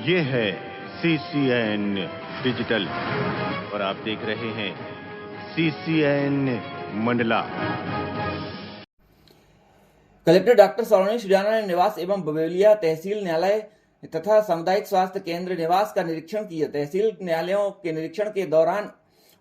ये है CCN digital और आप देख रहे हैं CCN मंडला। कलेक्टर डॉक्टर सलोनी सुजाना ने निवास एवं बबेलिया तहसील न्यायालय तथा सामुदायिक स्वास्थ्य केंद्र निवास का निरीक्षण किया। तहसील न्यायालयों के निरीक्षण के दौरान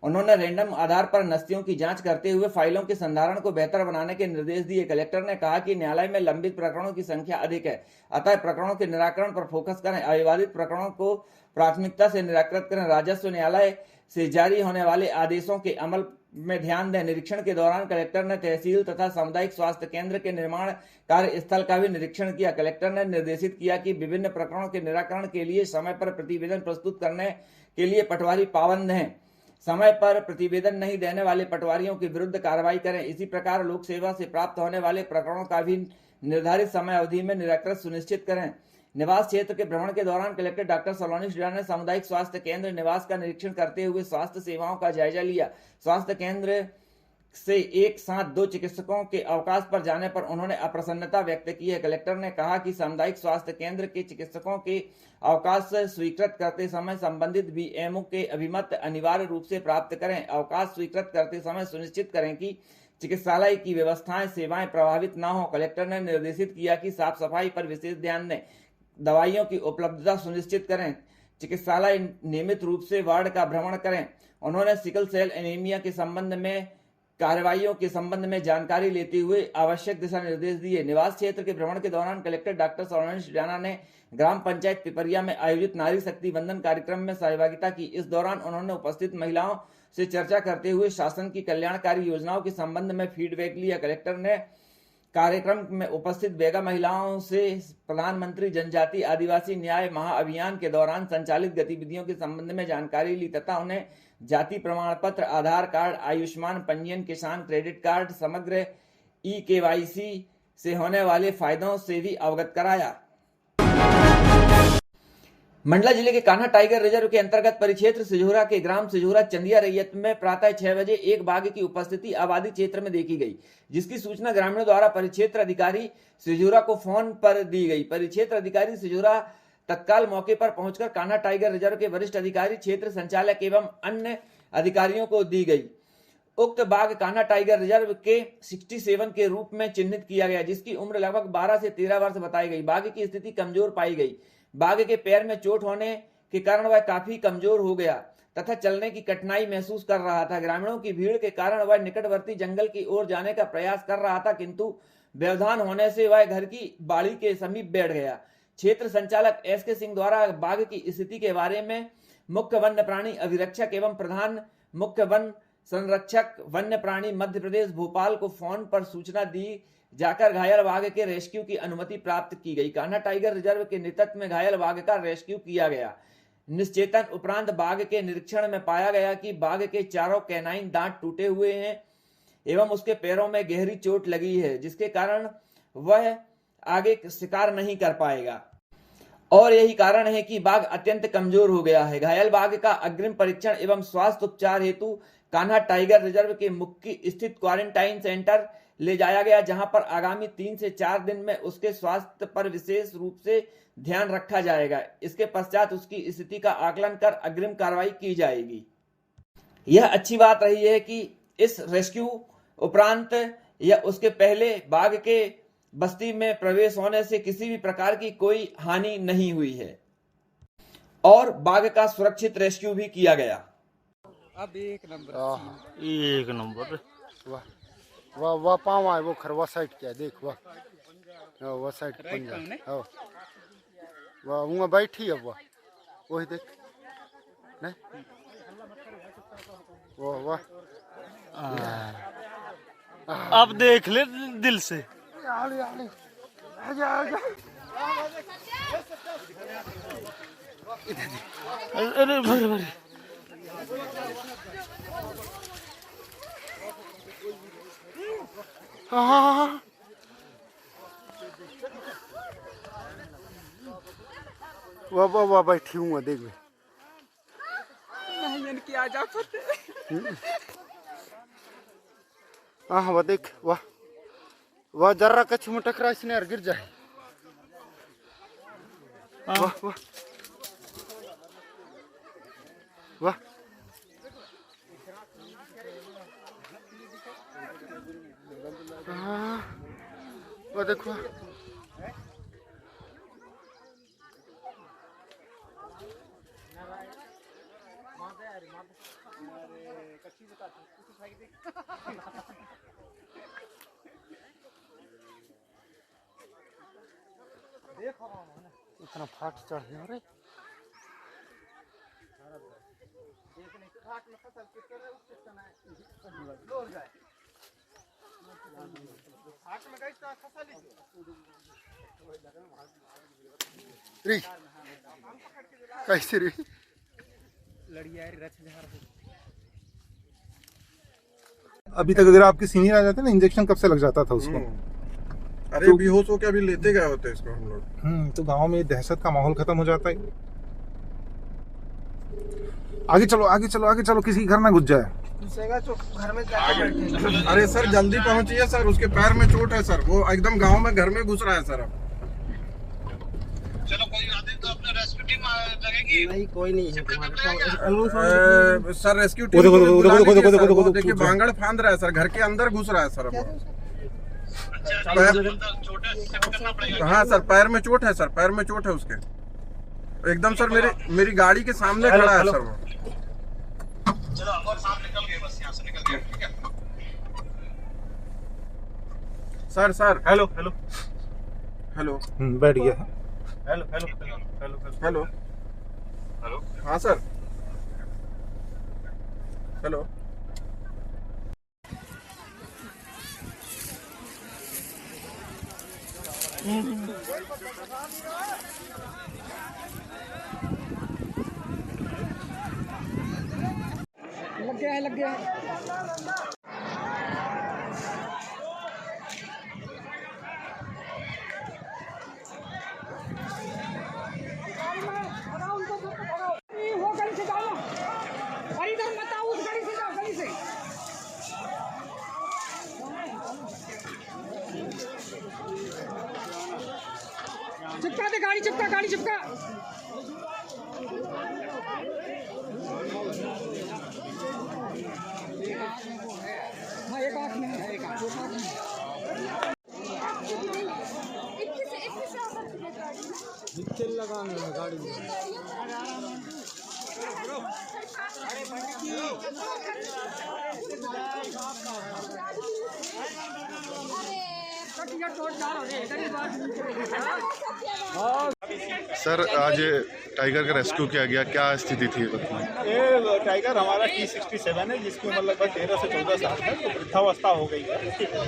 उन्होंने रैंडम आधार पर नस्तियों की जांच करते हुए फाइलों के संधारण को बेहतर बनाने के निर्देश दिए। कलेक्टर ने कहा कि न्यायालय में लंबित प्रकरणों की संख्या अधिक है, अतः प्रकरणों के निराकरण पर फोकस करें। अविवादित प्रकरणों को प्राथमिकता से निराकृत करें। राजस्व न्यायालय से जारी होने वाले आदेशों के अमल में ध्यान दें। निरीक्षण के दौरान कलेक्टर ने तहसील तथा सामुदायिक स्वास्थ्य केंद्र के निर्माण कार्य स्थल का भी निरीक्षण किया। कलेक्टर ने निर्देशित किया कि विभिन्न प्रकरणों के निराकरण के लिए समय पर प्रतिवेदन प्रस्तुत करने के लिए पटवारी पाबंद हैं। समय पर प्रतिवेदन नहीं देने वाले पटवारियों के विरुद्ध कार्रवाई करें। इसी प्रकार लोक सेवा से प्राप्त होने वाले प्रकरणों का भी निर्धारित समय अवधि में निराकरण सुनिश्चित करें। निवास क्षेत्र के भ्रमण के दौरान कलेक्टर डॉक्टर सलोनी सुजाना ने सामुदायिक स्वास्थ्य केंद्र निवास का निरीक्षण करते हुए स्वास्थ्य सेवाओं का जायजा लिया। स्वास्थ्य केंद्र से एक साथ 2 चिकित्सकों के अवकाश पर जाने पर उन्होंने अप्रसन्नता व्यक्त की है। कलेक्टर ने कहा कि सामुदायिक स्वास्थ्य केंद्र के चिकित्सकों के अवकाश स्वीकृत करते समय संबंधित बीएमओ के अभिमत अनिवार्य रूप से प्राप्त करें। अवकाश स्वीकृत करते समय सुनिश्चित करें कि चिकित्सालय की व्यवस्थाएं सेवाएं प्रभावित न हो। कलेक्टर ने निर्देशित किया कि साफ सफाई पर विशेष ध्यान दें, दवाइयों की उपलब्धता सुनिश्चित करें, चिकित्सालय नियमित रूप से वार्ड का भ्रमण करें। उन्होंने सिकल सेल एनीमिया के संबंध में कार्रवाइयों के संबंध में जानकारी लेते हुए आवश्यक दिशा निर्देश दिए। निवास क्षेत्र के भ्रमण के दौरान कलेक्टर डॉक्टर सलोनी सुजाना ने ग्राम पंचायत पिपरिया में आयोजित नारी शक्ति वंदन कार्यक्रम में सहभागिता की। इस दौरान उन्होंने उपस्थित महिलाओं से चर्चा करते हुए शासन की कल्याणकारी योजनाओं के संबंध में फीडबैक लिया। कलेक्टर ने कार्यक्रम में उपस्थित बेगा महिलाओं से प्रधानमंत्री जनजाति आदिवासी न्याय महाअभियान के दौरान संचालित गतिविधियों के संबंध में जानकारी ली तथा उन्हें जाति प्रमाण पत्र, आधार कार्ड, आयुष्मान पंजीयन, किसान क्रेडिट कार्ड, समग्र EKYC से होने वाले फायदों से भी अवगत कराया। मंडला जिले के कान्हा टाइगर रिजर्व के अंतर्गत परिक्षेत्र सिजोरा के ग्राम सिजोरा चंदिया रैयत में प्रातः 6 बजे एक बाघ की उपस्थिति आबादी क्षेत्र में देखी गई, जिसकी सूचना ग्रामीणों द्वारा परिक्षेत्र अधिकारी सिजोरा को फोन पर दी गई। परिक्षेत्र अधिकारी सिजोरा तत्काल मौके पर पहुंचकर कान्हा टाइगर रिजर्व के वरिष्ठ अधिकारी, क्षेत्र संचालक एवं अन्य अधिकारियों को दी गई। उक्त बाघ कान्हा टाइगर रिजर्व के 67 के रूप में चिन्हित किया गया, जिसकी उम्र लगभग 12 से 13 वर्ष बताई गई। बाघ की स्थिति कमजोर पाई गई। बाघ के पैर में चोट होने के कारण वह काफी कमजोर हो गया तथा चलने की कठिनाई महसूस कर रहा था। ग्रामीणों की भीड़ के कारण वह निकटवर्ती जंगल की ओर जाने का प्रयास कर रहा था, किंतु व्यवधान होने से वह घर की बाड़ी के समीप बैठ गया। क्षेत्र संचालक SK सिंह द्वारा बाघ की स्थिति के बारे में मुख्य वन्य प्राणी अभिरक्षक एवं प्रधान मुख्य वन संरक्षक वन्य प्राणी मध्य प्रदेश भोपाल को फोन पर सूचना दी जाकर घायल बाघ के रेस्क्यू की अनुमति प्राप्त की गई। कान्हा टाइगर रिजर्व के नेतृत्व में घायल बाघ का रेस्क्यू किया गया। निश्चेतन उपरांत बाघ के निरीक्षण में पाया गया कि बाघ के चारों कैनाइन दांत टूटे हुए हैं एवं उसके पैरों में गहरी चोट लगी है, जिसके कारण वह आगे शिकार नहीं कर पाएगा और यही कारण है कि बाघ अत्यंत कमजोर हो गया है। घायल बाघ का अग्रिम परीक्षण एवं स्वास्थ्य उपचार हेतु कान्हा टाइगर रिजर्व के मुख्य स्थित क्वारंटाइन सेंटर ले जाया गया, जहां पर आगामी 3 से 4 दिन में उसके स्वास्थ्य पर विशेष रूप से ध्यान रखा जाएगा। इसके पश्चात उसकी स्थिति का आकलन कर अग्रिम कार्रवाई की जाएगी। यह अच्छी बात रही है कि इस रेस्क्यू उपरांत या उसके पहले बाघ के बस्ती में प्रवेश होने से किसी भी प्रकार की कोई हानि नहीं हुई है और बाघ का सुरक्षित रेस्क्यू भी किया गया। अब एक नंबर वाह पावा है वो खरवा साइड क्या देख वाह साइड पंजा वाह वहाँ बैठी है वाह वही देख नहीं वाह अब देख ले दिल से। अरे भरे भरे हाँ वाह बैठी हूँ देख हाँ वाह देख वाह जरा कच्छ में टकरा इसने गिर जाए वाह वाह हाँ वो देखो इतना फाट चढ़ गया रे री कैसे री अभी तक अगर आपके सीनियर आ जाते ना इंजेक्शन कब से लग जाता था उसको। अरे बेहोश होके अभी लेते गए होते इसको हम लोग। तो गांव में दहशत का माहौल खत्म हो जाता है। आगे चलो आगे चलो आगे चलो, किसी घर ना घुस जाए। अरे सर जल्दी पहुंचिए सर, उसके पैर में चोट है सर, वो एकदम गांव में घर में घुस रहा है सर। अब चलो कोई आदमी तो अपने रेस्क्यू टीम लगेगी। नहीं कोई नहीं है सर रेस्क्यू टीम देखिए भांगड़ फांद रहा है सर, घर के अंदर घुस रहा है सर। अब हाँ सर पैर में चोट है सर, पैर में चोट है उसके एकदम सर। मेरी गाड़ी के सामने खड़ा है सर वो। चलो और साहब निकल गए, बस यहाँ से निकल गए, ठीक है। सर हेलो हेलो हेलो बैठ गया। Hello hello hello hello hello hello हाँ सर हेलो। लग गया वो गली से जाओ और इधर मत आओ, उस गली से जाओ, गली से। चिपका दे गाड़ी, चिपका गाड़ी चिपका। हाँ एक आँख में है, एक आँख में। लगाने में गाड़ी में सर आज टाइगर का रेस्क्यू किया गया, क्या स्थिति थी? ये टाइगर हमारा T67 है, जिसकी उम्र लगभग 13 से 14 साल है। तो वृद्धावस्था हो गई है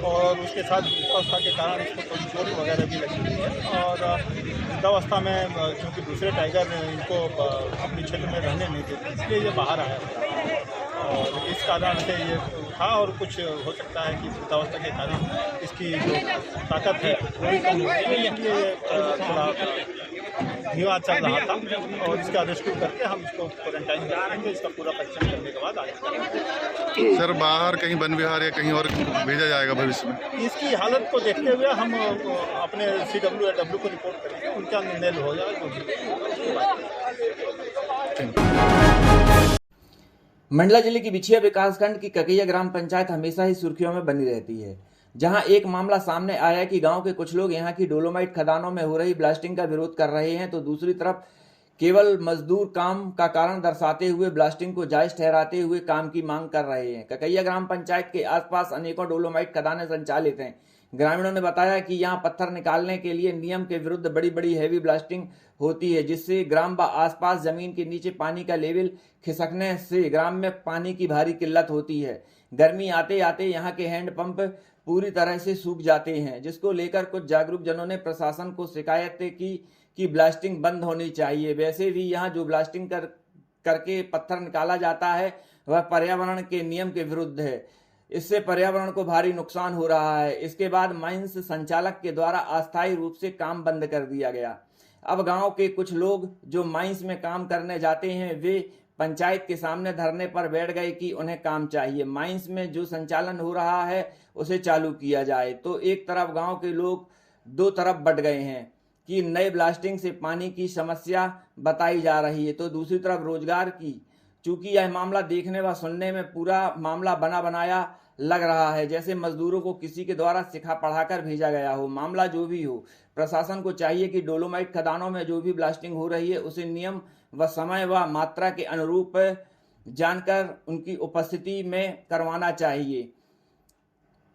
और उसके साथ वृद्धावस्था के कारण इसको थोड़ी चोट वगैरह भी लगी हुई है। और वृद्धावस्था में चूँकि दूसरे टाइगर इनको अपने क्षेत्र में रहने नहीं देते, इसलिए ये बाहर आया और इस कारण से ये था। और कुछ हो सकता है कि वृद्धावस्था के कारण इसकी जो ताकत है वो भी कम हो गई है, इसलिए थोड़ा धीमा चल रहा था। और इसका रेस्क्यू करके हम इसको क्वारंटाइन में रखेंगे, इसका पूरा परीक्षण करने के बाद आगे करेंगे। सर बाहर कहीं वन विहार या कहीं और भेजा जाएगा भविष्य में? इसकी हालत को देखते हुए हम अपने CW या W को रिपोर्ट करेंगे, उनका निर्णय हो जाएगा। मंडला जिले की बिछिया विकासखंड की ककैया ग्राम पंचायत हमेशा ही सुर्खियों में बनी रहती है, जहां एक मामला सामने आया कि गांव के कुछ लोग यहां की डोलोमाइट खदानों में हो रही ब्लास्टिंग का विरोध कर रहे हैं, तो दूसरी तरफ केवल मजदूर काम का कारण दर्शाते हुए ब्लास्टिंग को जायज ठहराते हुए काम की मांग कर रहे हैं। ककैया ग्राम पंचायत के आसपास अनेकों डोलोमाइट खदानें संचालित हैं। ग्रामीणों ने बताया कि यहां पत्थर निकालने के लिए नियम के विरुद्ध बड़ी बड़ी हैवी ब्लास्टिंग होती है, जिससे ग्राम व आसपास जमीन के नीचे पानी का लेवल खिसकने से ग्राम में पानी की भारी किल्लत होती है। गर्मी आते आते यहाँ के हैंडपंप पूरी तरह से सूख जाते हैं, जिसको लेकर कुछ जागरूक जनों ने प्रशासन को शिकायत की कि ब्लास्टिंग बंद होनी चाहिए। वैसे भी यहाँ जो ब्लास्टिंग करके पत्थर निकाला जाता है वह पर्यावरण के नियम के विरुद्ध है, इससे पर्यावरण को भारी नुकसान हो रहा है। इसके बाद माइंस संचालक के द्वारा अस्थायी रूप से काम बंद कर दिया गया। अब गांव के कुछ लोग जो माइंस में काम करने जाते हैं वे पंचायत के सामने धरने पर बैठ गए कि उन्हें काम चाहिए, माइंस में जो संचालन हो रहा है उसे चालू किया जाए। तो एक तरफ गांव के लोग दो तरफ बट गए हैं कि नए ब्लास्टिंग से पानी की समस्या बताई जा रही है, तो दूसरी तरफ रोजगार की चूंकि यह मामला देखने व सुनने में पूरा मामला बना बनाया लग रहा है, जैसे मजदूरों को किसी के द्वारा सिखा पढ़ाकर भेजा गया हो। मामला जो भी हो, प्रशासन को चाहिए कि डोलोमाइट खदानों में जो भी ब्लास्टिंग हो रही है उसे नियम व समय व मात्रा के अनुरूप जानकर उनकी उपस्थिति में करवाना चाहिए।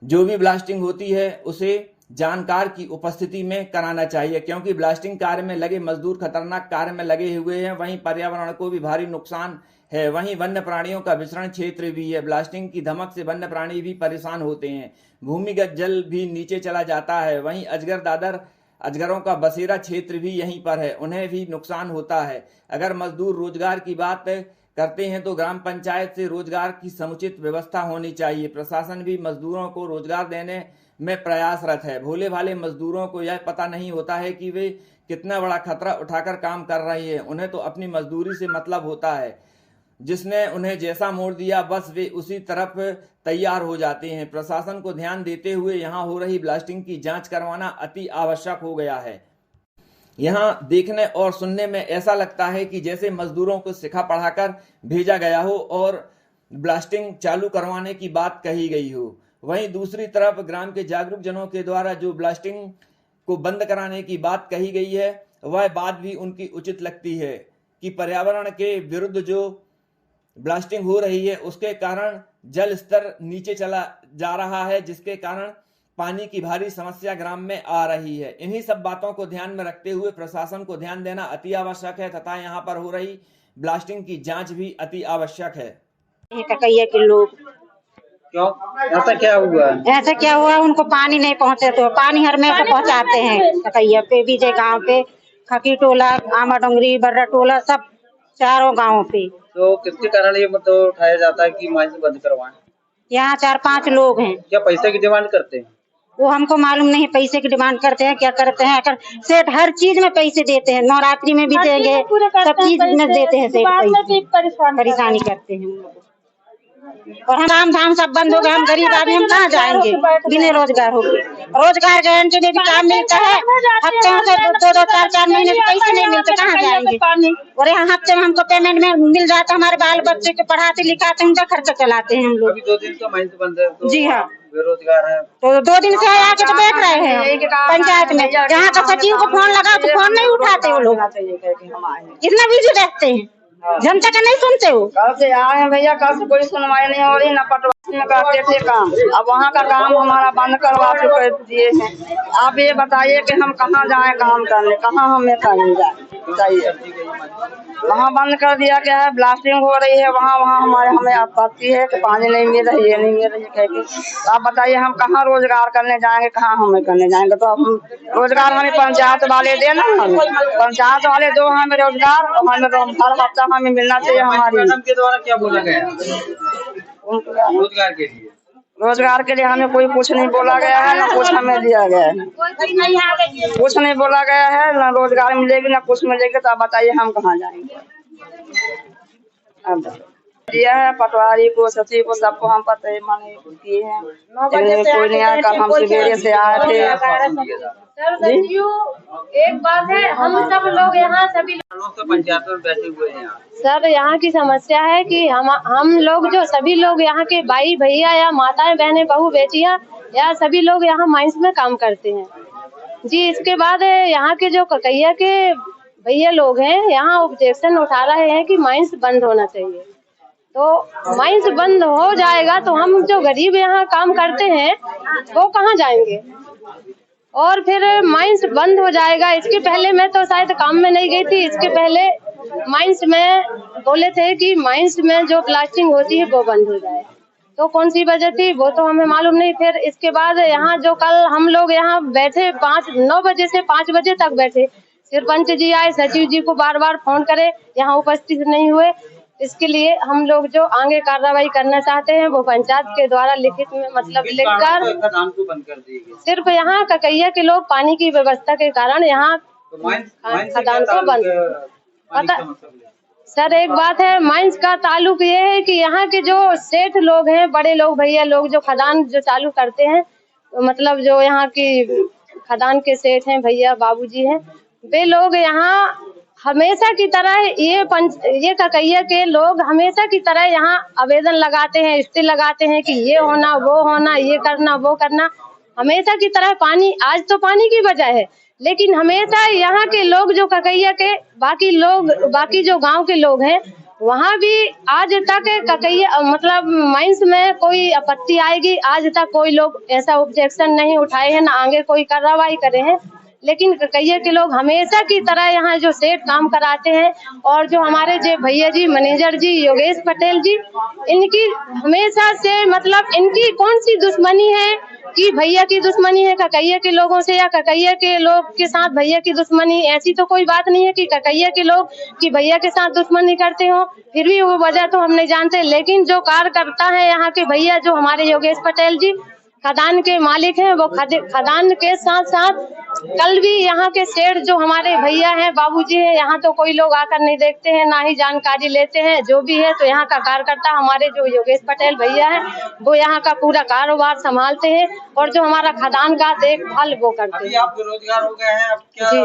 जो भी ब्लास्टिंग होती है उसे जानकार की उपस्थिति में कराना चाहिए, क्योंकि ब्लास्टिंग कार्य में लगे मजदूर खतरनाक कार्य में लगे हुए हैं। वहीं पर्यावरण को भी भारी नुकसान है, वहीं वन्य प्राणियों का विचरण क्षेत्र भी है। ब्लास्टिंग की धमक से वन्य प्राणी भी परेशान होते हैं, भूमिगत जल भी नीचे चला जाता है। वहीं अजगर दादर अजगरों का बसेरा क्षेत्र भी यहीं पर है, उन्हें भी नुकसान होता है। अगर मजदूर रोजगार की बात करते हैं तो ग्राम पंचायत से रोजगार की समुचित व्यवस्था होनी चाहिए। प्रशासन भी मजदूरों को रोजगार देने में प्रयासरत है। भोले भाले मजदूरों को यह पता नहीं होता है कि वे कितना बड़ा खतरा उठाकर काम कर रहे हैं। उन्हें तो अपनी मजदूरी से मतलब होता है, जिसने उन्हें जैसा मोड़ दिया बस वे उसी तरफ तैयार हो जाते हैं। प्रशासन को ध्यान देते हुए यहाँ हो रही ब्लास्टिंग की जांच करवाना अति आवश्यक हो गया है। यहाँ देखने और सुनने में ऐसा लगता है कि जैसे मजदूरों को सिखा पढ़ाकर भेजा गया हो और ब्लास्टिंग चालू करवाने की बात कही गई हो। वहीं दूसरी तरफ ग्राम के जागरूक जनों के द्वारा जो ब्लास्टिंग को बंद कराने की बात कही गई है, वह बात भी उनकी उचित लगती है कि पर्यावरण के विरुद्ध जो ब्लास्टिंग हो रही है उसके कारण जल स्तर नीचे चला जा रहा है, जिसके कारण पानी की भारी समस्या ग्राम में आ रही है। इन्हीं सब बातों को ध्यान में रखते हुए प्रशासन को ध्यान देना अति आवश्यक है तथा यहाँ पर हो रही ब्लास्टिंग की जांच भी अति आवश्यक है। ककैया के लोग क्यों ऐसा क्या हुआ? ऐसा क्या हुआ, उनको पानी नहीं पहुँचे तो पानी हर में को पहुँचाते हैं। ककैया पे विजय गांव पे, खकी टोला, आमा डोंगरी, बर्रा टोला, सब चारों गाँव पे। तो किसके कारण ये मतलब उठाया जाता है कि माइंस बंद करवाएं? यहाँ 4-5 लोग हैं। क्या पैसे की डिमांड करते हैं? वो हमको मालूम नहीं, पैसे की डिमांड करते हैं क्या करते हैं। अगर सेठ हर चीज में पैसे देते हैं, नवरात्रि में भी देंगे, सब चीज में देते हैं सेठ पैसे। परेशानी करते हैं और हम काम धाम सब बंद हो गए। हम गरीब आदमी, हम कहाँ जाएंगे बिना रोजगार हो। रोजगार गारंटी में भी काम मिलता है, हफ्ते से 2-2, 4-4 महीने से पैसे नहीं मिलते, कहाँ जाएंगे। और यहाँ हफ्ते में हमको पेमेंट में मिल जाता, हमारे बाल बच्चे को पढ़ाते लिखाते उनका खर्चा चलाते हैं हम लोग। अभी 2 दिन का माइंस बंद है तो जी हाँ, बेरोजगार है। तो 2 दिन से आके तो देख रहे हैं पंचायत में, जहाँ का सचिव को फोन लगा तो फोन नहीं उठाते वो लोग, इतना बिजी रहते हैं, जनता का नहीं सुनते हो। कल से आए हैं भैया, कल से कोई सुनवाई नहीं हो रही, न पटवारी में करते थे काम। अब वहाँ का काम हमारा बंद करवा चुके दिए हैं। आप ये बताइए कि हम कहाँ जाएं काम करने, कहाँ हमें करने जाए। वहाँ बंद कर दिया गया है, ब्लास्टिंग हो रही है वहाँ हमें आपत्ति है कि पानी नहीं मिल रही, ये नहीं मिल रही है। तो आप बताइए हम कहाँ रोजगार करने जाएंगे, कहाँ हमें करने जाएंगे। तो हम रोजगार हमें पंचायत वाले देना, हमें पंचायत वाले दो हमें रोजगार, हमें हर हफ्ता हमें मिलना चाहिए। हमारी के द्वारा क्या बोला गया रोजगार के लिए? रोजगार के लिए हमें कोई कुछ नहीं बोला गया है, न कुछ हमें दिया गया है, कुछ नहीं बोला गया है। न रोजगार मिलेगी न कुछ मिलेगी। तो आप बताइए हम कहाँ जाएंगे। अब दिया है पटवारी को, सचिव को, सबको हम पता माने किए हैं, कोई नहीं आया। कल हम सवेरे से आए थे। एक बात है, हम सब लोग यहाँ सभी पंचायत में बैठे हुए हैं। सर यहाँ की समस्या है कि हम लोग जो सभी लोग यहाँ के भाई भैया या माताएं बहनें बहू बेटियां या सभी लोग यहाँ माइंस में काम करते हैं जी। इसके बाद यहाँ के जो ककैया के भैया लोग हैं यहाँ ऑब्जेक्शन उठा रहे हैं कि माइंस बंद होना चाहिए। तो माइंस बंद हो जाएगा तो हम जो गरीब यहाँ काम करते हैं वो कहाँ जाएंगे, और फिर माइंस बंद हो जाएगा। इसके पहले मैं तो शायद काम में नहीं गई थी, इसके पहले माइंस में बोले थे कि माइंस में जो ब्लास्टिंग होती है वो बंद हो जाए। तो कौन सी वजह थी वो तो हमें मालूम नहीं। फिर इसके बाद यहाँ जो कल हम लोग यहाँ बैठे 9 बजे से 5 बजे तक बैठे, सरपंच जी आए, सचिव जी को बार बार फोन करे, यहाँ उपस्थित नहीं हुए। इसके लिए हम लोग जो आगे कार्रवाई करना चाहते हैं वो पंचायत के द्वारा लिखित में मतलब लिखकर सिर्फ यहाँ ककैया के लोग पानी की व्यवस्था के कारण यहाँ खदान को बंद पता। सर एक बात है, माइंस का ताल्लुक ये है कि यहाँ के जो सेठ लोग हैं, बड़े लोग भैया लोग जो खदान जो चालू करते हैं, मतलब जो यहाँ की खदान के सेठ हैं भैया बाबूजी हैं, वे लोग यहाँ हमेशा की तरह ये ककैया के लोग हमेशा की तरह यहाँ आवेदन लगाते हैं, स्टे लगाते हैं कि ये होना, वो होना, ये करना, वो करना। हमेशा की तरह पानी, आज तो पानी की वजह है, लेकिन हमेशा यहाँ के लोग जो ककैया के बाकी जो गांव के लोग हैं, वहाँ भी आज तक ककैया मतलब माइंस में कोई आपत्ति आएगी, आज तक कोई लोग ऐसा ऑब्जेक्शन नहीं उठाए हैं, ना आगे कोई कार्रवाई करे हैं। लेकिन ककैया के लोग हमेशा की तरह यहाँ जो सेठ काम कराते हैं, और जो हमारे जो भैया जी मैनेजर जी योगेश पटेल जी, इनकी हमेशा से मतलब इनकी कौन सी दुश्मनी है कि भैया की दुश्मनी है ककैया के लोगों से, या ककैया के लोग के साथ भैया की दुश्मनी? ऐसी तो कोई बात नहीं है कि ककैया के लोग कि भैया के साथ दुश्मनी करते हो, फिर भी वो वजह तो हम नहीं जानते। लेकिन जो कार्यकर्ता है यहाँ के भैया, जो हमारे योगेश पटेल जी खदान के मालिक हैं, वो खदान के साथ साथ कल भी यहाँ के सेठ जो हमारे भैया हैं, बाबूजी हैं, यहाँ तो कोई लोग आकर नहीं देखते हैं, ना ही जानकारी लेते हैं। जो भी है तो यहाँ का कार्यकर्ता हमारे जो योगेश पटेल भैया हैं, वो यहाँ का पूरा कारोबार संभालते हैं, और जो हमारा खदान का देखभाल वो करते हैं। आप बेरोजगार हो गए हैं, अब क्या? जी,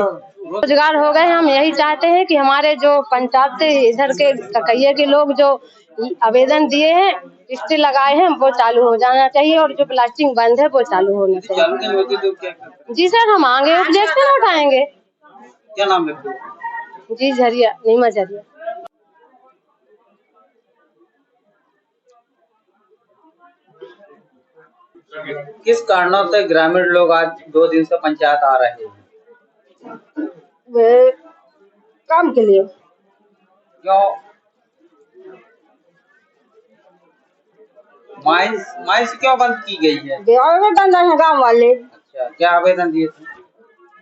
रोजगार हो गए। हम यही चाहते हैं कि हमारे जो पंचायत से इधर के ककैया के लोग जो आवेदन दिए हैं, स्टे लगाए हैं, वो चालू हो जाना चाहिए, और जो प्लास्टिक बंद है वो चालू होना चाहिए। जी सर, हम आगे ऑब्जेक्शन उठाएंगे। क्या नाम है? जी झरिया, नीमा झरिया। किस कारणों से ग्रामीण लोग आज 2 दिन से पंचायत आ रहे हैं? वे काम के लिए। क्यों? माइंस क्यों बंद की गई है? आवेदन है गाँव वाले। अच्छा, क्या आवेदन दिए थे?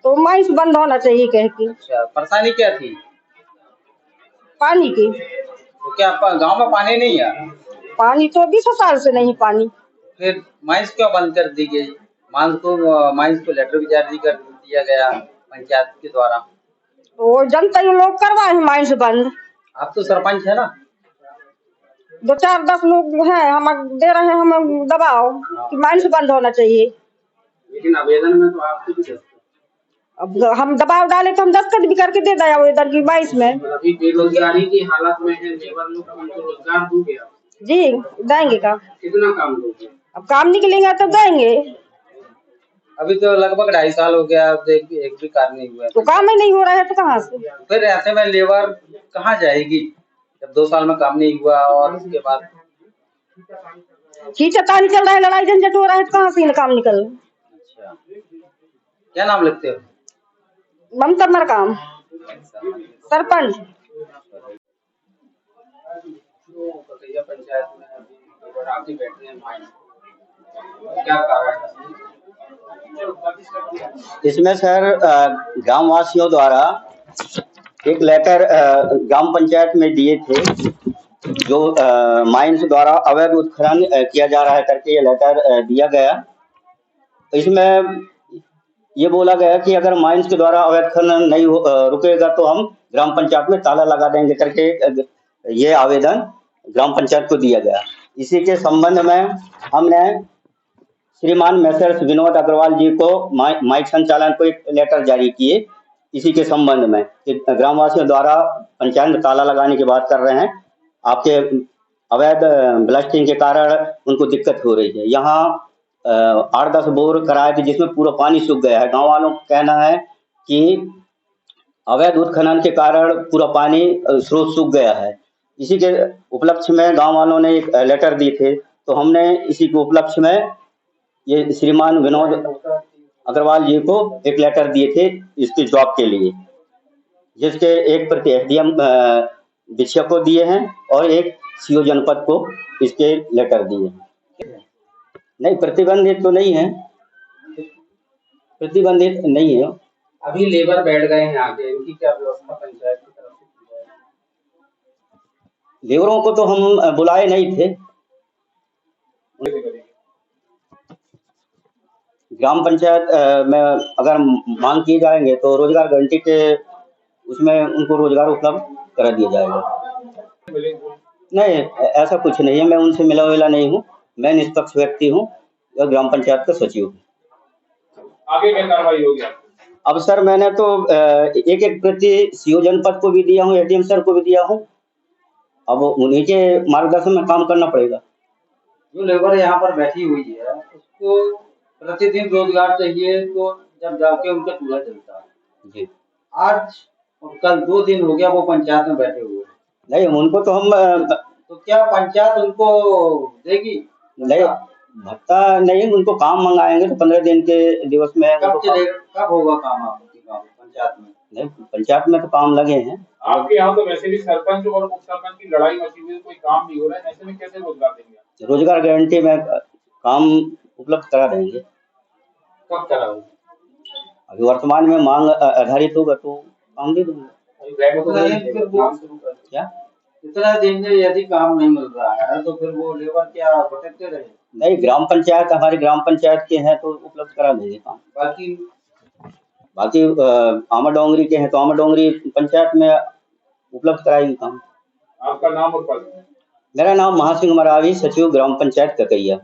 तो माइंस बंद होना चाहिए कह के। अच्छा, परेशानी क्या थी? पानी की। तो क्या गांव में पानी नहीं है? पानी तो 20 साल से नहीं पानी। फिर माइंस क्यों बंद कर दी गई? माइंस को लेटर भी जारी कर दिया गया पंचायत के द्वारा। वो जनता लोग करवाए हैं माइंस बंद। आप तो सरपंच है ना? 2-4-10 लोग हैं, हम दे रहे हैं हम दबाव कि माइंस बंद होना चाहिए। लेकिन आवेदन में तो आप अब हम दबाव डाले तो हम दस्तखत भी करके दे दें आवेदन की 22 में। अभी बेरोजगारी की हालत में है, लेबर लोग को रोजगार दोगे आप? जी देंगे। का कितना काम दोगे? अब काम निकलेंगे तो देंगे। अभी तो लगभग 2.5 साल हो गया, एक भी कार्य नहीं हुआ। तो काम ही नहीं हो रहा है तो कहाँ से? फिर ऐसे में लेबर कहाँ जाएगी जब 2 साल में काम नहीं हुआ? और उसके बाद खींचता नहीं चल रहा है, लड़ाई झंझट हो रहा है तो कहाँ से काम निकल? अच्छा, क्या नाम लिखते हो? ममता मरकाम, सरपंच। पंचायत में आप ही बैठे हैं, क्या कारण है इसमें? सर, गांव वासियों द्वारा एक लेटर ग्राम पंचायत में दिए थे, जो माइंस द्वारा अवैध उत्खनन किया जा रहा है करके ये लेटर दिया गया। इसमें ये बोला गया कि अगर माइंस के द्वारा अवैध खनन नहीं रुकेगा तो हम ग्राम पंचायत में ताला लगा देंगे करके ये आवेदन ग्राम पंचायत को दिया गया। इसी के संबंध में हमने श्रीमान मैसर्स विनोद अग्रवाल जी को माइक संचालन को एक लेटर जारी किए इसी के संबंध में कि ग्रामवासियों द्वारा पंचायत में ताला लगाने की बात कर रहे हैं, आपके अवैध ब्लास्टिंग के कारण उनको दिक्कत हो रही है। यहाँ 8-10 बोर कराए थे जिसमें पूरा पानी सूख गया है। गांव वालों का कहना है कि अवैध उत्खनन के कारण पूरा पानी स्रोत सूख गया है। इसी के उपलक्ष्य में गांव वालों ने एक लेटर दिए थे, तो हमने इसी के उपलक्ष्य में ये श्रीमान विनोद अग्रवाल जी को एक लेटर दिए थे इसके जवाब के लिए, जिसके एक प्रति एसडीएम विषय को दिए हैं और एक सीओ जनपद को इसके लेटर दिए हैं। नहीं, प्रतिबंधित तो नहीं है, प्रतिबंधित नहीं है। अभी लेबर बैठ गए हैं आगे, इनकी क्या व्यवस्था पंचायत की तरफ से? लेबरों को तो हम बुलाए नहीं थे। ग्राम पंचायत में अगर मांग किए जाएंगे तो रोजगार गारंटी के उसमें उनको रोजगार उपलब्ध करा दिया जाएगा। नहीं, ऐसा कुछ नहीं है, मैं उनसे मिला हुआ नहीं हूँ, मैं निष्पक्ष व्यक्ति हूँ, ग्राम पंचायत का सचिव हूँ। आगे क्या कार्रवाई होगी? अब सर मैंने तो एक एक प्रति सीओ जनपद को भी दिया हूँ, एडीएम सर को भी दिया हूँ। अब उन्हीं के मार्गदर्शन में काम करना पड़ेगा। जो लेबर यहाँ पर बैठी हुई है उसको प्रतिदिन रोजगार चाहिए, तो जब जाके उनका चूल्हा चलता है जी। आज और कल 2 दिन हो गया वो पंचायत में बैठे हुए हैं। नहीं, उनको तो हम तो क्या पंचायत उनको देगी? नहीं, भत्ता नहीं, उनको काम मंगाएंगे तो 15 दिन के दिवस में। कब चलेगा, कब होगा काम आपके गाँव पंचायत में? नहीं, पंचायत में तो काम लगे हैं। आपके यहाँ तो वैसे भी सरपंच और उप सरपंच की लड़ाई मची हुई है, कोई काम नहीं हो रहा है, ऐसे में कैसे रोजगार देंगे? रोजगार गारंटी में काम उपलब्ध करा देंगे। कब कराओगे? अभी वर्तमान में मांग आधारित होगा तो काम दे दूंगा। क्या इतना दिन में यदि काम नहीं मिल रहा है तो फिर वो लेबर क्या भटकते रहे? नहीं, ग्राम पंचायत, हमारी ग्राम पंचायत के हैं तो उपलब्ध करा देंगे काम। बाकी आमा डोंगरी के हैं तो आमा डोंगरी पंचायत में उपलब्ध कराएगी काम। आपका नाम और पद? मेरा नाम महासिंह मरावी, सचिव ग्राम पंचायत ककैया।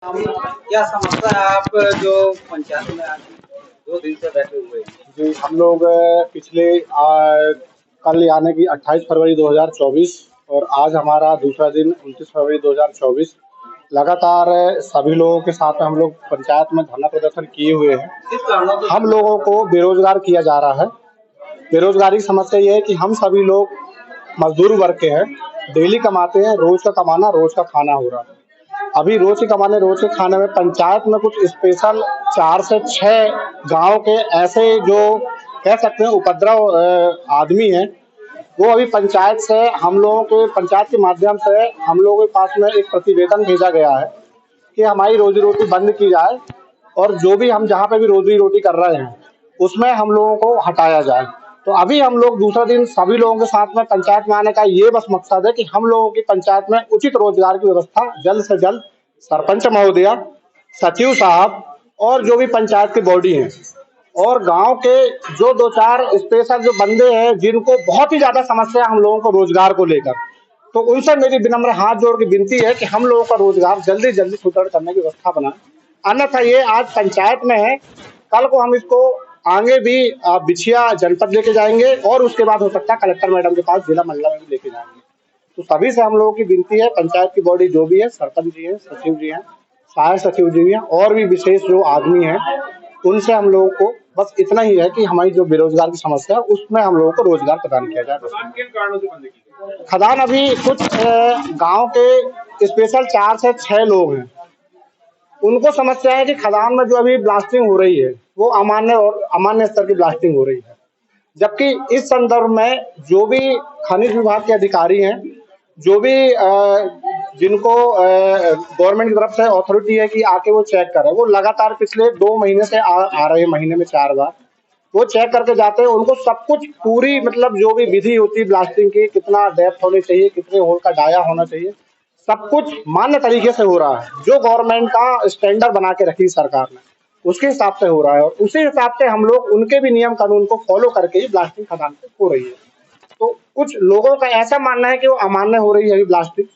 क्या समस्या है आप जो पंचायत में आज 2 दिन से बैठे हुए हैं? जी, हम लोग पिछले कल यानी कि 28 फरवरी 2024 और आज हमारा दूसरा दिन 29 फरवरी 2024 लगातार सभी लोगों के साथ हम लोग पंचायत में धरना प्रदर्शन किए हुए हैं। हम लोगों को बेरोजगार किया जा रहा है। बेरोजगारी की समस्या ये है कि हम सभी लोग मजदूर वर्ग के हैं, डेली कमाते हैं, रोज का कमाना रोज का खाना हो रहा है। अभी रोज के कमाने रोज के खाने में पंचायत में कुछ स्पेशल 4 से 6 गांव के ऐसे जो कह सकते हैं उपद्रव आदमी हैं, वो अभी पंचायत से हम लोगों के पंचायत के माध्यम से हम लोगों के पास में एक प्रतिवेदन भेजा गया है कि हमारी रोजी रोटी बंद की जाए और जो भी हम जहाँ पे भी रोजी रोटी कर रहे हैं उसमें हम लोगों को हटाया जाए। तो अभी हम लोग दूसरा दिन सभी लोगों के साथ में पंचायत में आने का ये बस मकसद है कि हम लोगों की पंचायत में उचित रोजगार की व्यवस्था जल्द से जल्द सरपंच महोदया, सचिव साहब और जो भी पंचायत की बॉडी है और गांव के जो 2-4 स्पेशल जो बंदे हैं जिनको बहुत ही ज्यादा समस्या हम लोगों को रोजगार को लेकर, तो उनसे मेरी विनम्र हाथ जोड़ के विनती है कि हम लोगों का रोजगार जल्दी जल्दी सुदृढ़ करने की व्यवस्था बनाए। अन्यथा ये आज पंचायत में है, कल को हम इसको आगे भी बिछिया जनपद लेके जाएंगे और उसके बाद हो सकता है कलेक्टर मैडम के पास जिला मंडला में भी लेके जाएंगे। तो सभी से हम लोगों की विनती है, पंचायत की बॉडी जो भी है, सरपंच जी है, सचिव जी हैं, सहायक सचिव जी हैं और भी विशेष जो आदमी हैं, उनसे हम लोगों को बस इतना ही है कि हमारी जो बेरोजगार की समस्या है उसमें हम लोगों को रोजगार प्रदान किया जाए। खदान अभी कुछ गांव के स्पेशल 4 से 6 लोग हैं, उनको समस्या है कि खदान में जो अभी ब्लास्टिंग हो रही है वो अमान्य स्तर की ब्लास्टिंग हो रही है, जबकि इस संदर्भ में जो भी खनिज विभाग के अधिकारी हैं, जो भी जिनको गवर्नमेंट की तरफ से अथॉरिटी है कि आके वो चेक करें, वो लगातार पिछले 2 महीने से आ रहे हैं, महीने में 4 बार वो चेक करके जाते हैं। उनको सब कुछ पूरी मतलब जो भी विधि होती है ब्लास्टिंग की, कितना डेप्थ होनी चाहिए, कितने होल का डाया होना चाहिए, सब कुछ मान्य तरीके से हो रहा है। जो गवर्नमेंट का स्टैंडर्ड बना के रखी सरकार ने उसके हिसाब से हो रहा है और उसी हिसाब से हम लोग उनके भी नियम कानून को फॉलो करके ही ब्लास्टिंग खदान पे हो रही है। तो कुछ लोगों का ऐसा मानना है कि वो अमान्य हो रही है ब्लास्टिंग,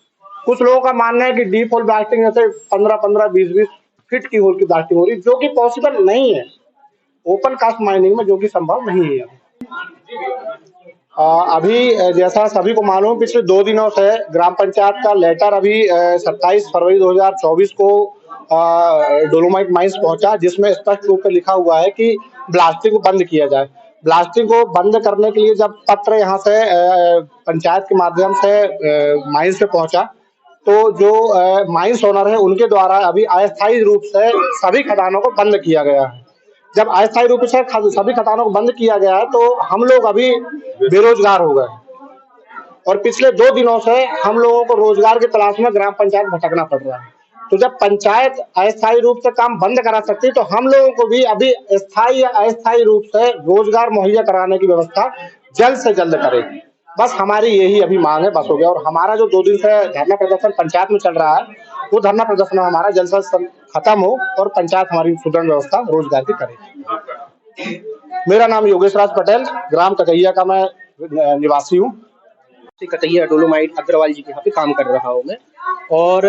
कुछ लोगों का मानना है कि डीप होल ब्लास्टिंग जैसे 15-15, 20-20 फीट की होल की ब्लास्टिंग हो रही है, जो कि पॉसिबल नहीं है ओपन कास्ट माइनिंग में, जो कि संभव नहीं है। अभी जैसा सभी को मालूम, पिछले 2 दिनों से ग्राम पंचायत का लेटर अभी 27 फरवरी 2024 को डोलोमाइट माइंस पहुंचा, जिसमें स्पष्ट रूप से लिखा हुआ है कि ब्लास्टिंग को बंद किया जाए। ब्लास्टिंग को बंद करने के लिए जब पत्र यहाँ से पंचायत के माध्यम से माइंस पे पहुंचा, तो जो माइंस ओनर है उनके द्वारा अभी अस्थायी रूप से सभी खदानों को बंद किया गया है। जब अस्थायी रूप से सभी खदानों को बंद किया गया है तो हम लोग अभी बेरोजगार हो गए और पिछले 2 दिनों से हम लोगों को रोजगार की तलाश में ग्राम पंचायत भटकना पड़ रहा है। तो जब पंचायत अस्थायी रूप से काम बंद करा सकती है तो हम लोगों को भी अभी स्थायी या अस्थायी रूप से रोजगार मुहैया कराने की व्यवस्था जल्द से जल्द करेगी। बस हमारी यही अभी मांग है, बस हो गया। और हमारा जो 2 दिन से धरना प्रदर्शन पंचायत में चल रहा है, वो धरना प्रदर्शन हमारा जल्द से जल्द खत्म हो और पंचायत हमारी सुदृढ़ व्यवस्था रोजगार की करेगी। मेरा नाम योगेश राज पटेल, ग्राम ककैया का मैं निवासी हूँ। ककैया डोलोमाइट अग्रवाल जी के यहाँ पे काम कर रहा हूँ मैं। और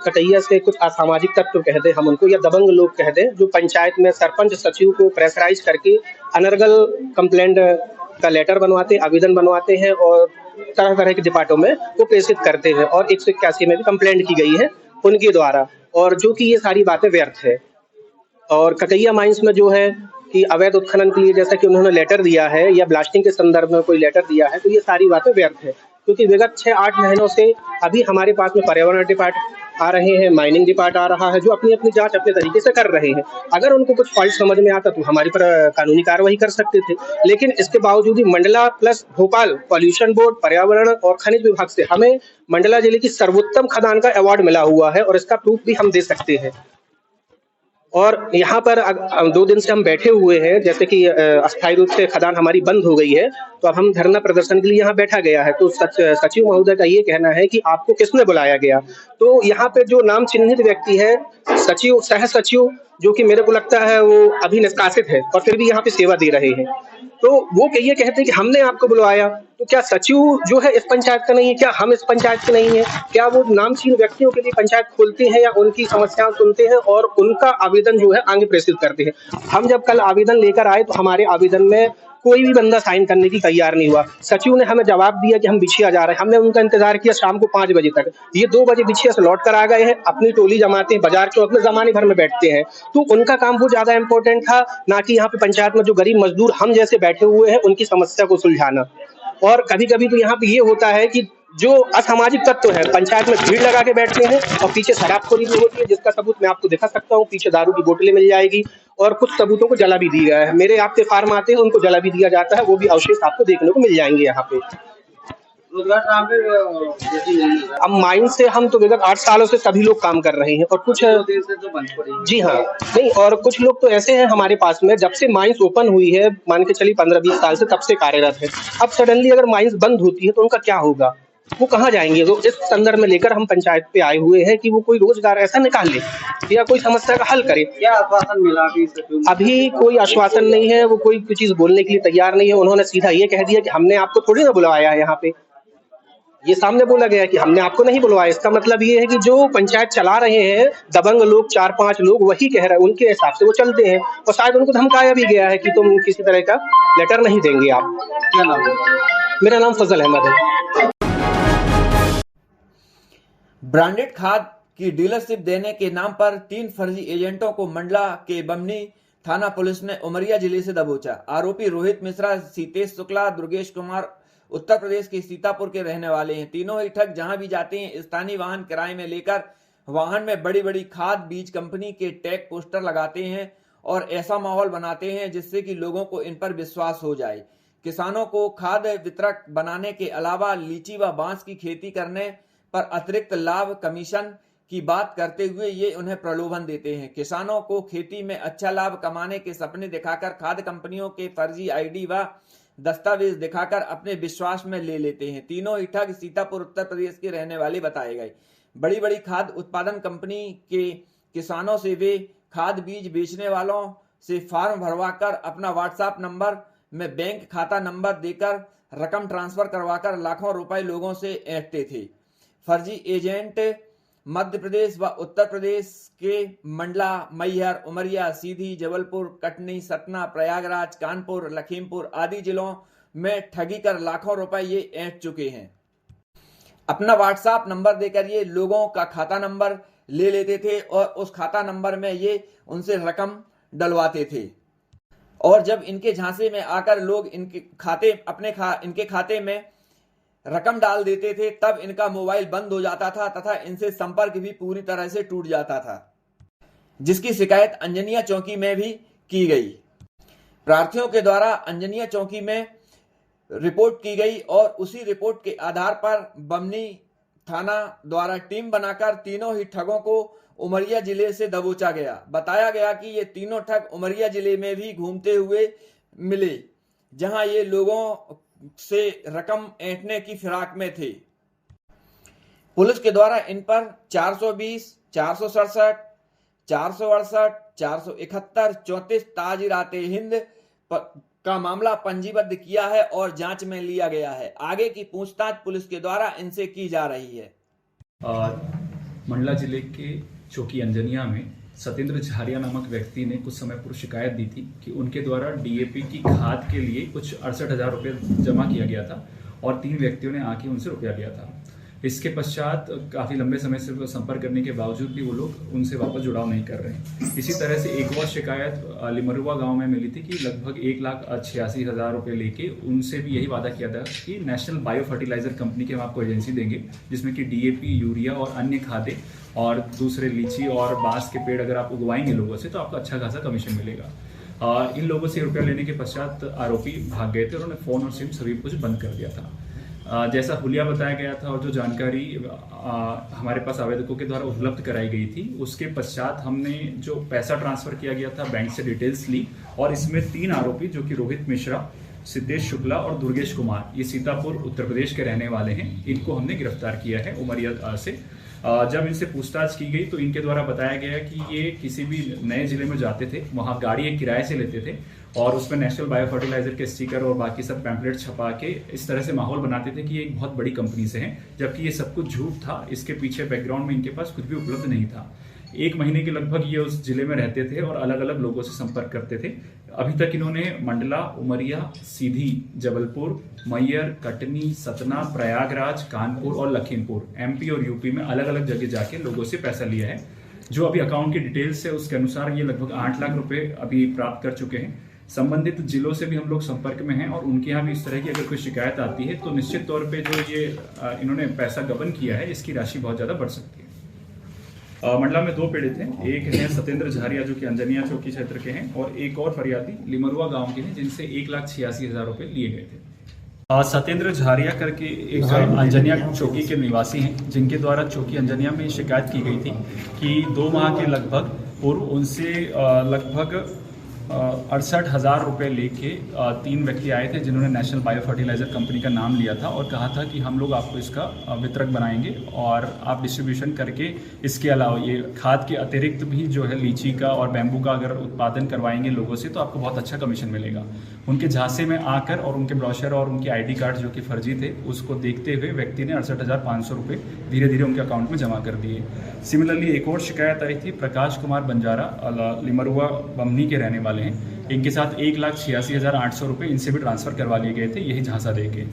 कटैया से कुछ असामाजिक तत्व कह दें हम उनको, या दबंग लोग कह दें, जो पंचायत में सरपंच सचिव को प्रेशराइज करके अनर्गल कंप्लेंट का लेटर बनवाते, आवेदन बनवाते हैं और तरह तरह के डिपार्टों में वो प्रेषित करते हैं। और 181 में भी कंप्लेंट की गई है उनके द्वारा, और जो कि ये सारी बातें व्यर्थ है। और कटैया माइंस में जो है कि अवैध उत्खनन के लिए जैसा कि उन्होंने लेटर दिया है या ब्लास्टिंग के संदर्भ में कोई लेटर दिया है, तो ये सारी बातें व्यर्थ है, क्योंकि विगत 6-8 महीनों से अभी हमारे पास में पर्यावरण डिपार्ट आ रहे हैं, माइनिंग डिपार्ट आ रहा है, जो अपनी अपनी जांच अपने तरीके से कर रहे हैं। अगर उनको कुछ फॉल्ट समझ में आता तो हमारी पर कानूनी कार्रवाई कर सकते थे, लेकिन इसके बावजूद भी Mandla plus Bhopal pollution board, पर्यावरण और खनिज विभाग से हमें मंडला जिले की सर्वोत्तम खदान का अवार्ड मिला हुआ है, और इसका प्रूफ भी हम दे सकते हैं। और यहाँ पर 2 दिन से हम बैठे हुए हैं, जैसे कि अस्थायी रूप से खदान हमारी बंद हो गई है, तो अब हम धरना प्रदर्शन के लिए यहाँ बैठा गया है। तो सचिव महोदय का ये कहना है कि आपको किसने बुलाया गया? तो यहाँ पे जो नाम चिन्हित व्यक्ति है, सचिव, सह सचिव, जो कि मेरे को लगता है वो अभी निष्कासित है और फिर भी यहाँ पे सेवा दे रहे हैं, तो वो ये कहते हैं कि हमने आपको बुलवाया। तो क्या सचिव जो है इस पंचायत का नहीं है? क्या हम इस पंचायत के नहीं है? क्या वो नामचीन व्यक्तियों के लिए पंचायत खोलते हैं या उनकी समस्याएं सुनते हैं और उनका आवेदन जो है आगे प्रेषित करते हैं? हम जब कल आवेदन लेकर आए तो हमारे आवेदन में कोई भी बंदा साइन करने की तैयार नहीं हुआ। सचिव ने हमें जवाब दिया कि हम बिछिया जा रहे हैं। हमने उनका इंतजार किया शाम को 5 बजे तक। ये 2 बजे बिछिया से लौट कर आ गए हैं, अपनी टोली जमाते हैं, बाजार चौक में जमाने भर में बैठते हैं। तो उनका काम वो ज्यादा इंपॉर्टेंट था, ना कि यहाँ पे पंचायत में जो गरीब मजदूर हम जैसे बैठे हुए हैं उनकी समस्या को सुलझाना। और कभी कभी तो यहाँ पे ये होता है कि जो असामाजिक तत्व है पंचायत में भीड़ लगा के बैठते हैं और पीछे शराबखोरी भी होती है, जिसका सबूत मैं आपको दिखा सकता हूँ। पीछे दारू की बोतलें मिल जाएगी और कुछ सबूतों को जला भी दिया है। मेरे आपके फार्म आते हैं, उनको जला भी दिया जाता है, वो भी अवशेष आपको देखने को मिल जाएंगे यहाँ पे। अब माइन से हम तो विगत 8 सालों से सभी लोग काम कर रहे हैं और कुछ जी हाँ नहीं, और कुछ लोग तो ऐसे हैं हमारे पास में, जब से माइंस ओपन हुई है, मान के चलिए 15-20 साल से, तब से कार्यरत है। अब सडनली अगर माइंस बंद होती है तो उनका क्या होगा? वो कहाँ जाएंगे? तो इस संदर्भ में लेकर हम पंचायत पे आए हुए हैं कि वो कोई रोजगार ऐसा निकाल ले या कोई समस्या का हल करे। क्या आश्वासन मिला? अभी कोई आश्वासन नहीं है, वो कोई चीज बोलने के लिए तैयार नहीं है। उन्होंने सीधा ये कह दिया कि हमने आपको थोड़ी ना बुलवाया है। यहाँ पे ये सामने बोला गया कि हमने आपको नहीं बुलवाया। इसका मतलब ये है कि जो पंचायत चला रहे हैं दबंग लोग, 4-5 लोग, वही कह रहे हैं, उनके हिसाब से वो चलते हैं और शायद उनको धमकाया भी गया है कि तुम किसी तरह का लेटर नहीं देंगे आप। क्या नाम है? मेरा नाम फजल अहमद है। ब्रांडेड खाद की डीलरशिप देने के नाम पर 3 फर्जी एजेंटों को मंडला के बमनी थाना पुलिस ने उमरिया जिले से दबोचा। आरोपी रोहित मिश्रा, सीतेश शुक्ला, दुर्गेश कुमार उत्तर प्रदेश के सीतापुर के रहने वाले हैं। तीनों ही ठग जहां भी जाते हैं स्थानीय वाहन किराए में लेकर वाहन में बड़ी बड़ी खाद बीज कंपनी के टैग पोस्टर लगाते हैं और ऐसा माहौल बनाते हैं जिससे कि लोगों को इन पर विश्वास हो जाए। किसानों को खाद वितरक बनाने के अलावा लीची व बांस की खेती करने पर अतिरिक्त लाभ कमीशन की बात करते हुए ये उन्हें प्रलोभन देते हैं। किसानों को खेती में अच्छा लाभ कमाने के सपने दिखाकर खाद कंपनियों के फर्जी आईडी व दस्तावेज दिखाकर अपने विश्वास में ले लेते हैं। तीनों ही ठग सीतापुर उत्तर प्रदेश के रहने वाले बताए गए। बड़ी बड़ी खाद उत्पादन कंपनी के किसानों से वे खाद बीज बेचने वालों से फॉर्म भरवाकर अपना व्हाट्सएप नंबर में बैंक खाता नंबर देकर रकम ट्रांसफर करवाकर लाखों रुपए लोगों से ऐंठते थे। फर्जी एजेंट मध्य प्रदेश व उत्तर प्रदेश के मंडला, मैहर, उमरिया, सीधी, जबलपुर, कटनी, सतना, प्रयागराज, कानपुर, लखीमपुर आदि जिलों में ठगी कर लाखों रुपए ये ऐंठ चुके हैं। अपना व्हाट्सएप नंबर देकर ये लोगों का खाता नंबर ले लेते थे और उस खाता नंबर में ये उनसे रकम डलवाते थे और जब इनके झांसे में आकर लोग इनके खाते में रकम डाल देते थे तब इनका मोबाइल बंद हो जाता था तथा इनसे संपर्क भी पूरी तरह से टूट जाता था, जिसकी शिकायत अंजनिया चौकी में भी की गई। प्रार्थियों के द्वारा अंजनिया चौकी में रिपोर्ट की गई और उसी रिपोर्ट के आधार पर बमनी थाना द्वारा टीम बनाकर तीनों ही ठगों को उमरिया जिले से दबोचा गया। बताया गया कि ये तीनों ठग उमरिया जिले में भी घूमते हुए मिले, जहां ये लोगों से रकम ऐंठने की फिराक में थे। पुलिस के द्वारा इन पर 420, 467, 468, 471, 34 ताजिराते हिंद का मामला पंजीबद्ध किया है और जांच में लिया गया है। आगे की पूछताछ पुलिस के द्वारा इनसे की जा रही है। मंडला जिले के चौकी अंजनिया में सत्येंद्र झारिया नामक व्यक्ति ने कुछ समय पूर्व शिकायत दी थी कि उनके द्वारा डीएपी की खाद के लिए कुछ 68,000 रुपये जमा किया गया था और 3 व्यक्तियों ने आके उनसे रुपया लिया था। इसके पश्चात काफ़ी लंबे समय से संपर्क करने के बावजूद भी वो लोग उनसे वापस जुड़ाव नहीं कर रहे हैं। इसी तरह से एक और शिकायत लिमरुआ गांव में मिली थी कि लगभग 1,86,000 रुपये लेके उनसे भी यही वादा किया था कि नेशनल बायो फर्टिलाइजर कंपनी के हम आपको एजेंसी देंगे, जिसमें कि डीएपी, यूरिया और अन्य खादें और दूसरे लीची और बांस के पेड़ अगर आप उगवाएंगे लोगों से तो आपको अच्छा खासा कमीशन मिलेगा। इन लोगों से रुपया लेने के पश्चात आरोपी भाग गए थे। उन्होंने फ़ोन और सिम सभी कुछ बंद कर दिया था। जैसा हुलिया बताया गया था और जो जानकारी हमारे पास आवेदकों के द्वारा उपलब्ध कराई गई थी, उसके पश्चात हमने जो पैसा ट्रांसफ़र किया गया था बैंक से डिटेल्स ली और इसमें 3 आरोपी जो कि रोहित मिश्रा, सिद्धेश शुक्ला और दुर्गेश कुमार, ये सीतापुर उत्तर प्रदेश के रहने वाले हैं, इनको हमने गिरफ्तार किया है उमरिया से। जब इनसे पूछताछ की गई तो इनके द्वारा बताया गया कि ये किसी भी नए जिले में जाते थे, वहाँ गाड़ी एक किराए से लेते थे और उसमें नेशनल बायो फर्टिलाइजर के स्टिकर और बाकी सब पैम्पलेट छपा के इस तरह से माहौल बनाते थे कि ये एक बहुत बड़ी कंपनी से हैं, जबकि ये सब कुछ झूठ था। इसके पीछे बैकग्राउंड में इनके पास कुछ भी उपलब्ध नहीं था। 1 महीने के लगभग ये उस जिले में रहते थे और अलग अलग लोगों से संपर्क करते थे। अभी तक इन्होंने मंडला, उमरिया, सीधी, जबलपुर, मैयर, कटनी, सतना, प्रयागराज, कानपुर और लखीमपुर, एमपी और यूपी में अलग अलग जगह जाके लोगों से पैसा लिया है। जो अभी अकाउंट की डिटेल्स है उसके अनुसार ये लगभग 8 लाख रुपए अभी प्राप्त कर चुके हैं। संबंधित जिलों से भी हम लोग संपर्क में हैं और उनके यहाँ भी इस तरह की अगर कोई शिकायत आती है तो निश्चित तौर पे जो ये इन्होंने पैसा गबन किया है इसकी राशि बहुत ज़्यादा बढ़ सकती है। मंडला में 2 पीड़ित हैं, एक है सत्येंद्र झारिया जो कि अंजनिया चौकी क्षेत्र के हैं और एक और फरियादी लिमरुआ गांव के हैं जिनसे 1,86,000 रुपये लिए गए थे। सत्येंद्र झारिया करके एक अंजनिया चौकी के निवासी हैं जिनके द्वारा चौकी अंजनिया में शिकायत की गई थी कि 2 माह के लगभग पूर्व उनसे लगभग 68,000 रुपये लेके 3 व्यक्ति आए थे जिन्होंने नेशनल बायो फर्टिलाइजर कंपनी का नाम लिया था और कहा था कि हम लोग आपको इसका वितरक बनाएंगे और आप डिस्ट्रीब्यूशन करके इसके अलावा ये खाद के अतिरिक्त भी जो है लीची का और बैम्बू का अगर उत्पादन करवाएंगे लोगों से तो आपको बहुत अच्छा कमीशन मिलेगा। उनके झांसे में आकर और उनके ब्रोशर और उनके आईडी कार्ड जो कि फर्जी थे उसको देखते हुए व्यक्ति ने 68,500 रुपये धीरे धीरे उनके अकाउंट में जमा कर दिए। सिमिलरली एक और शिकायत आई थी प्रकाश कुमार बंजारा, लिमरुआ बमनी के रहने वाले हैं। इनके साथ 1,86,800 रुपये इनसे भी ट्रांसफ़र करवा लिए गए थे यही झांसा देके।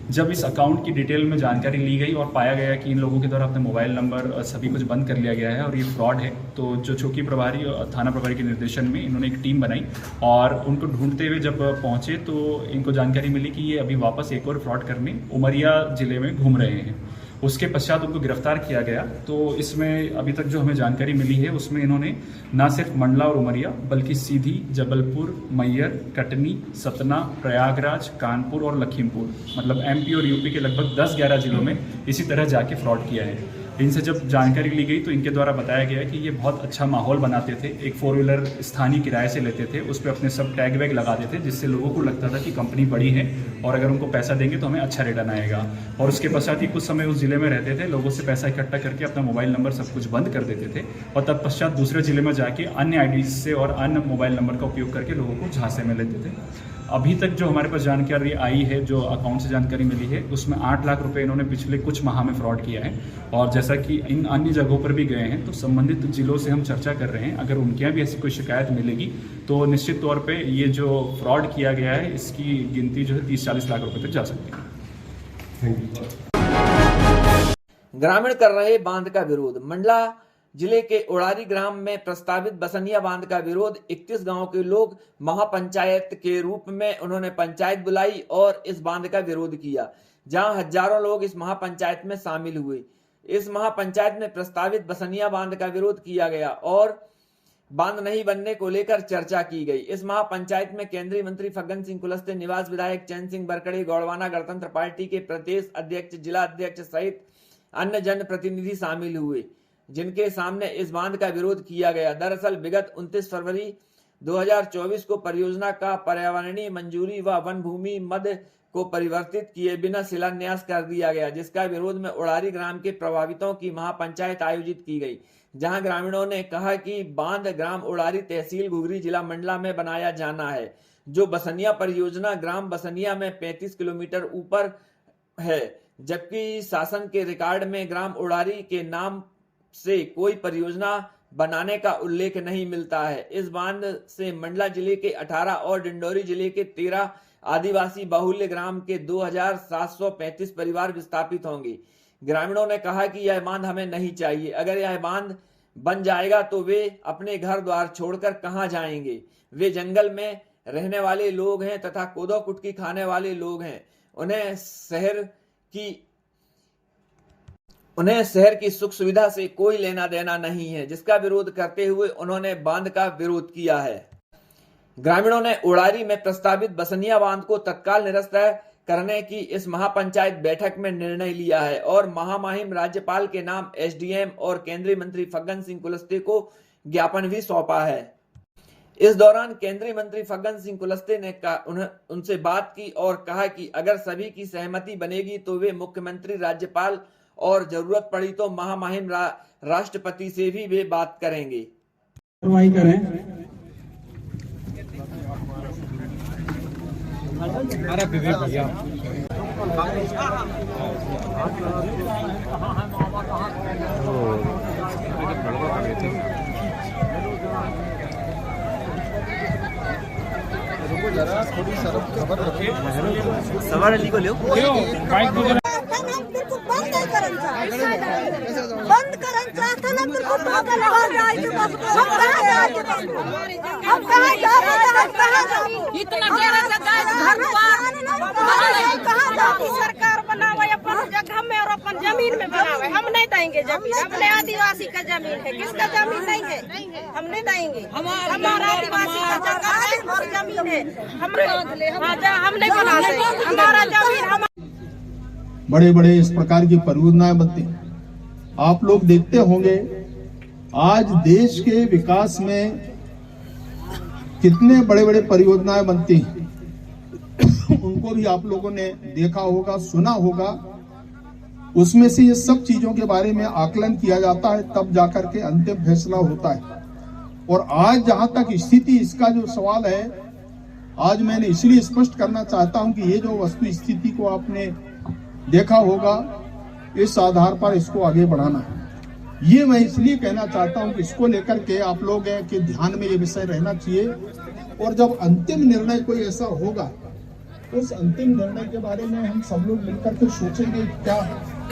जब इस अकाउंट की डिटेल में जानकारी ली गई और पाया गया कि इन लोगों के द्वारा अपने मोबाइल नंबर सभी कुछ बंद कर लिया गया है और ये फ्रॉड है, तो जो चौकी प्रभारी और थाना प्रभारी के निर्देशन में इन्होंने एक टीम बनाई और उनको ढूंढते हुए जब पहुंचे तो इनको जानकारी मिली कि ये अभी वापस एक और फ्रॉड करने उमरिया ज़िले में घूम रहे हैं। उसके पश्चात उनको गिरफ्तार किया गया। तो इसमें अभी तक जो हमें जानकारी मिली है उसमें इन्होंने न सिर्फ मंडला और उमरिया बल्कि सीधी, जबलपुर, मैयर, कटनी, सतना, प्रयागराज, कानपुर और लखीमपुर मतलब एमपी और यूपी के लगभग 10-11 जिलों में इसी तरह जाके फ्रॉड किया है। इनसे जब जानकारी ली गई तो इनके द्वारा बताया गया कि ये बहुत अच्छा माहौल बनाते थे, एक 4 व्हीलर स्थानीय किराए से लेते थे, उस पर अपने सब टैग वैग लगाते थे जिससे लोगों को लगता था कि कंपनी बड़ी है और अगर उनको पैसा देंगे तो हमें अच्छा रिटर्न आएगा। और उसके पश्चात ही कुछ समय उस जिले में रहते थे, लोगों से पैसा इकट्ठा करके अपना मोबाइल नंबर सब कुछ बंद कर देते थे और तत्पश्चात दूसरे जिले में जाके अन्य आईडी से और अन्य मोबाइल नंबर का उपयोग करके लोगों को झांसे में लेते थे। अभी तक जो हमारे पास जानकारी आई है, जो अकाउंट से जानकारी मिली है, उसमें 8 लाख रुपए इन्होंने पिछले कुछ माह में फ्रॉड किया है। और जैसा कि इन अन्य जगहों पर भी गए हैं तो संबंधित जिलों से हम चर्चा कर रहे हैं, अगर उनके यहाँ भी ऐसी कोई शिकायत मिलेगी तो निश्चित तौर पे ये जो फ्रॉड किया गया है इसकी गिनती जो है 30-40 लाख रुपए तक जा सकती है। ग्रामीण कर रहे बांध का विरोध। मंडला जिले के उड़ारी ग्राम में प्रस्तावित बसनिया बांध का विरोध 31 गांव के लोग महापंचायत के रूप में उन्होंने पंचायत बुलाई और इस बांध का विरोध किया, जहां हजारों लोग इस महापंचायत में शामिल हुए। इस महापंचायत में प्रस्तावित बसनिया बांध का विरोध किया गया और बांध नहीं बनने को लेकर चर्चा की गई। इस महापंचायत में केंद्रीय मंत्री फग्गन सिंह कुलस्ते, निवास विधायक चैन सिंह बरकड़े, गौड़वाना गणतंत्र पार्टी के प्रदेश अध्यक्ष, जिला अध्यक्ष सहित अन्य जनप्रतिनिधि शामिल हुए, जिनके सामने इस बांध का विरोध किया गया। दरअसल विगत 29 फरवरी 2024 को परियोजना का पर्यावरणीय मंजूरी व वन भूमि मद को परिवर्तित किए बिना शिलान्यास कर दिया गया, जिसका विरोध में उड़ारी ग्राम के प्रभावितों की महापंचायत आयोजित की गई, जहां ग्रामीणों ने कहा कि बांध ग्राम उड़ारी, तहसील घुघरी, जिला मंडला में बनाया जाना है। जो बसनिया परियोजना ग्राम बसनिया में 35 किलोमीटर ऊपर है, जबकि शासन के रिकॉर्ड में ग्राम उड़ारी के नाम से कोई परियोजना बनाने का उल्लेख नहीं मिलता है। इस बांध से मंडला जिले के 18 और डिंडोरी जिले के 13 आदिवासी बाहुल्य ग्राम के 2735 परिवार विस्थापित होंगे। ग्रामीणों ने कहा कि यह बांध हमें नहीं चाहिए। अगर यह बांध बन जाएगा तो वे अपने घर द्वार छोड़कर कहां जाएंगे। वे जंगल में रहने वाले लोग हैं तथा कोदो कुटकी खाने वाले लोग हैं। उन्हें शहर की सुख सुविधा से कोई लेना देना नहीं है, जिसका विरोध करते हुए उन्होंने बांध का विरोध किया है। ग्रामीणों ने उड़ारी में प्रस्तावित बसनिया बांध को तत्काल निरस्त करने की इस महापंचायत बैठक में निर्णय लिया है और महामहिम राज्यपाल के नाम एसडीएम और केंद्रीय मंत्री फग्गन सिंह कुलस्ते को ज्ञापन भी सौंपा है। इस दौरान केंद्रीय मंत्री फग्गन सिंह कुलस्ते ने उनसे बात की और कहा कि अगर सभी की सहमति बनेगी तो वे मुख्यमंत्री, राज्यपाल और जरूरत पड़ी तो महामहिम राष्ट्रपति से भी वे बात करेंगे। सवार अली को लो बंद करन चाहता ना बिल्कुल पागल हो जाएगी। हम कहाँ जाएंगे? हम कहाँ जाएंगे? इतना घेरा जगह घर कहाँ जाएगी? सरकार बनावे अपन जगह में और अपन जमीन में बनावे। हम नहीं देंगे जमीन, अपने आदिवासी का जमीन है। किसका जमीन नहीं है? हम नहीं देंगे। हमारा आदिवासी का जगह है और जमीन है। हम नहीं बना देंगे। हमारा जमीन बड़े बड़े इस प्रकार की परियोजनाएं बनती। आप लोग देखते होंगे आज देश के विकास में कितने बड़े बड़े परियोजनाएं बनती हैं। उनको भी आप लोगों ने देखा होगा, सुना होगा। उसमें से ये सब चीजों के बारे में आकलन किया जाता है, तब जाकर के अंतिम फैसला होता है। और आज जहां तक स्थिति, इसका जो सवाल है, आज मैंने इसलिए स्पष्ट करना चाहता हूं कि ये जो वस्तु स्थिति को आपने देखा होगा, इस आधार पर इसको आगे बढ़ाना है। ये मैं इसलिए कहना चाहता हूं कि इसको लेकर के आप लोग के ध्यान में ये विषय रहना चाहिए। और जब अंतिम निर्णय कोई ऐसा होगा, उस अंतिम निर्णय के बारे में हम सब लोग मिलकर के सोचेंगे क्या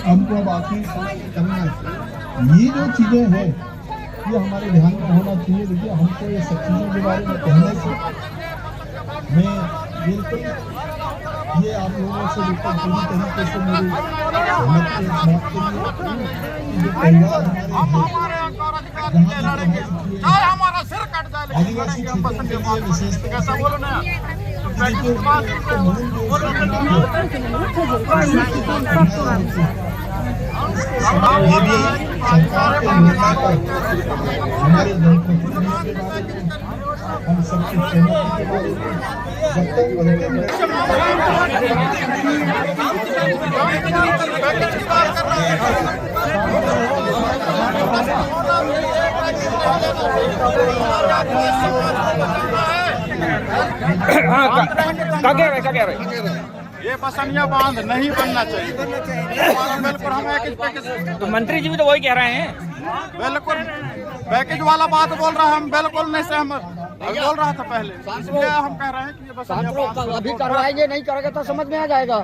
हमको बाकी करना है। ये जो चीजें हैं ये हमारे ध्यान में होना चाहिए। देखिए, हमको ये सब चीजों के बारे में कहने से मैं बिल्कुल ये आप लोगों से बिल्कुल पूरी तरीके से मेरी आदिवासी हमारे हम सब ये बसनिया बांध नहीं बनना चाहिए। बिल्कुल हम तो मंत्री जी भी तो वही कह रहे हैं। बिल्कुल पैकेज वाला बात बोल रहा है, हम बिल्कुल नहीं सहमत बोल रहा था पहले, इसलिए हम कह रहे हैं कि ये बसनिया बांध अभी करवाएंगे, नहीं करेंगे तो समझ में आ जाएगा।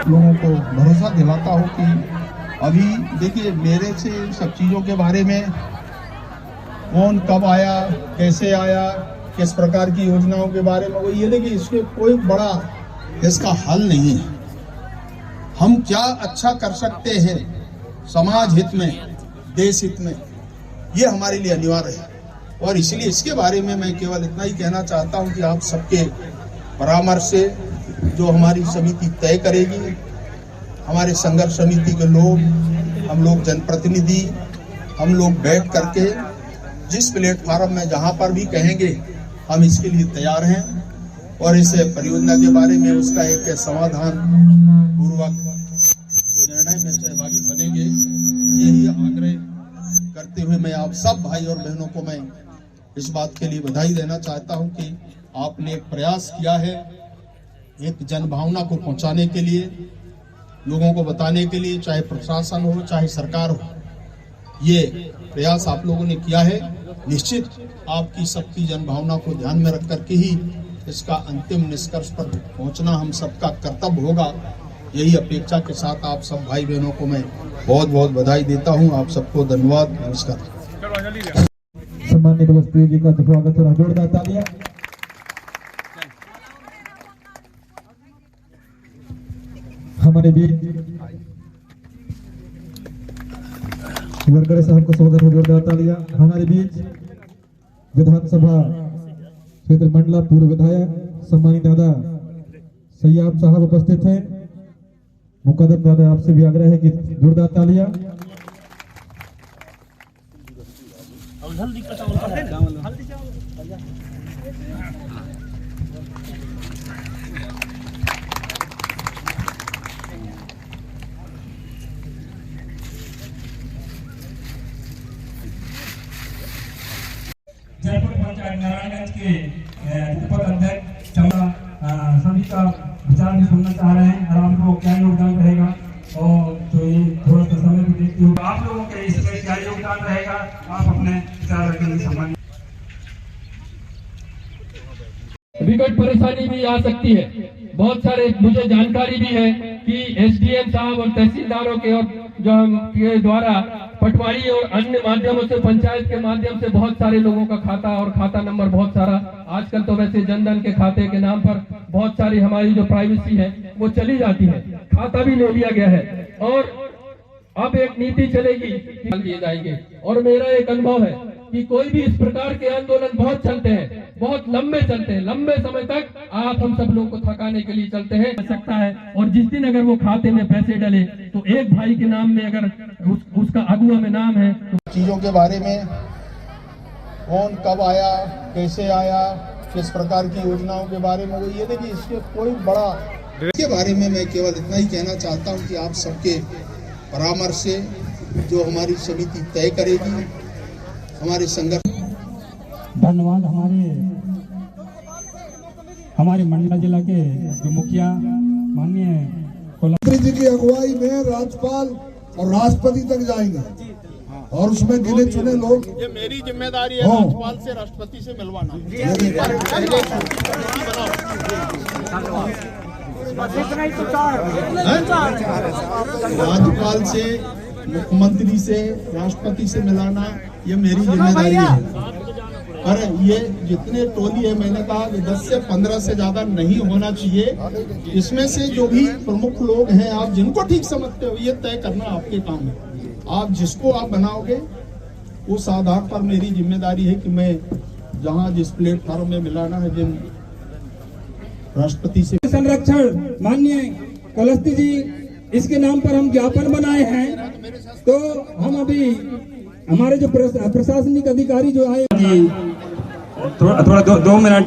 लोगों को भरोसा दिलाता हूँ कि अभी देखिए, मेरे से सब चीजों के बारे में कौन कब आया, कैसे आया, किस प्रकार की योजनाओं के बारे में, वो ये देखिए, इसके कोई बड़ा इसका हल नहीं है। हम क्या अच्छा कर सकते हैं समाज हित में, देश हित में, ये हमारे लिए अनिवार्य है। और इसलिए इसके बारे में मैं केवल इतना ही कहना चाहता हूं कि आप सबके परामर्श से जो हमारी समिति तय करेगी, हमारे संघर्ष समिति के लोग, हम लोग जनप्रतिनिधि, हम लोग बैठ करके जिस प्लेटफॉर्म में जहां पर भी कहेंगे, हम इसके लिए तैयार हैं। और इस परियोजना के बारे में उसका एक समाधान पूर्वक निर्णय में सहभागी बनेंगे, यही आग्रह करते हुए मैं आप सब भाई और बहनों को मैं इस बात के लिए बधाई देना चाहता हूं कि आपने एक प्रयास किया है एक जनभावना को पहुंचाने के लिए। लोगों को बताने के लिए, चाहे प्रशासन हो चाहे सरकार हो, ये प्रयास आप लोगों ने किया है। निश्चित आपकी सबकी जनभावना को ध्यान में रख करके ही इसका अंतिम निष्कर्ष पर पहुंचना हम सबका कर्तव्य होगा। यही अपेक्षा के साथ आप सब भाई बहनों को मैं बहुत बहुत बधाई देता हूं। आप सबको धन्यवाद, नमस्कार। सम्मानित कुलस्ती जी का स्वागत है, जोरदार तालियां। हमारे बीच वरकरे साहब का स्वागत है, जोरदार तालियां। हमारे बीच विधानसभा क्षेत्र मंडला पूर्व विधायक सम्मानित दादा सैयाब साहब उपस्थित हैं। मुकदम दादा आपसे भी आग्रह है कि जोरदार तालियां। जयपुर पंचायत नारायणगंज के उपाध्यक्ष सभी का विचार भी सुनना चाह रहे हैं और आपको क्या योगदान रहेगा, और तो ये थोड़ा सा समय भी देखते हुए आप लोगों के इसमें क्या योगदान रहेगा, आप अपने विचार रखेंगे। सम्मान विकट परेशानी भी आ सकती है। बहुत सारे मुझे जानकारी भी है कि एसडीएम साहब और तहसीलदारों के और जो के द्वारा पटवारी और अन्य माध्यमों से, पंचायत के माध्यम से बहुत सारे लोगों का खाता और खाता नंबर बहुत सारा, आजकल तो वैसे जनधन के खाते के नाम पर बहुत सारी हमारी जो प्राइवेसी है वो चली जाती है, खाता भी ले लिया गया है। और अब एक नीति चलेगी कि लिए जाएंगे। और मेरा एक अनुभव है कि कोई भी इस प्रकार के आंदोलन बहुत चलते हैं, बहुत लंबे चलते हैं, लंबे समय तक आप हम सब लोगों को थकाने के लिए चलते हैं सकता है। और जिस दिन अगर वो खाते में पैसे डले तो एक भाई के नाम में अगर उसका अगुआ में नाम है तो चीजों के बारे में कौन कब आया, कैसे आया, किस प्रकार की योजनाओं के बारे में, वो ये देखिए इसके कोई बड़ा के बारे में मैं केवल इतना ही कहना चाहता हूँ कि आप सबके परामर्श से जो हमारी समिति तय करेगी, हमारे संगठन। धन्यवाद। हमारे मंडला जिला के जो मुखिया माननीय मंत्री जी की अगुवाई में राज्यपाल और राष्ट्रपति तक जाएंगे और उसमें गिने चुने लोग। ये मेरी जिम्मेदारी है राज्यपाल से, राष्ट्रपति से मिलवाना। राज्यपाल से, मुख्यमंत्री से, राष्ट्रपति से मिलाना ये मेरी जिम्मेदारी है। पर ये जितने टोली है, मैंने कहा कि 10 से 15 से ज्यादा नहीं होना चाहिए। इसमें से जो भी प्रमुख लोग हैं, आप जिनको ठीक समझते हो, ये तय करना आपके काम है। आप जिसको आप बनाओगे उस आधार पर मेरी जिम्मेदारी है कि मैं जहां जिस प्लेटफॉर्म में मिलाना है, जिन राष्ट्रपति से संरक्षण माननीय कुलस्ती जी, इसके नाम पर हम ज्ञापन बनाए हैं। तो हम अभी हमारे जो प्रशासनिक अधिकारी जो आए, थोड़ा 2 मिनट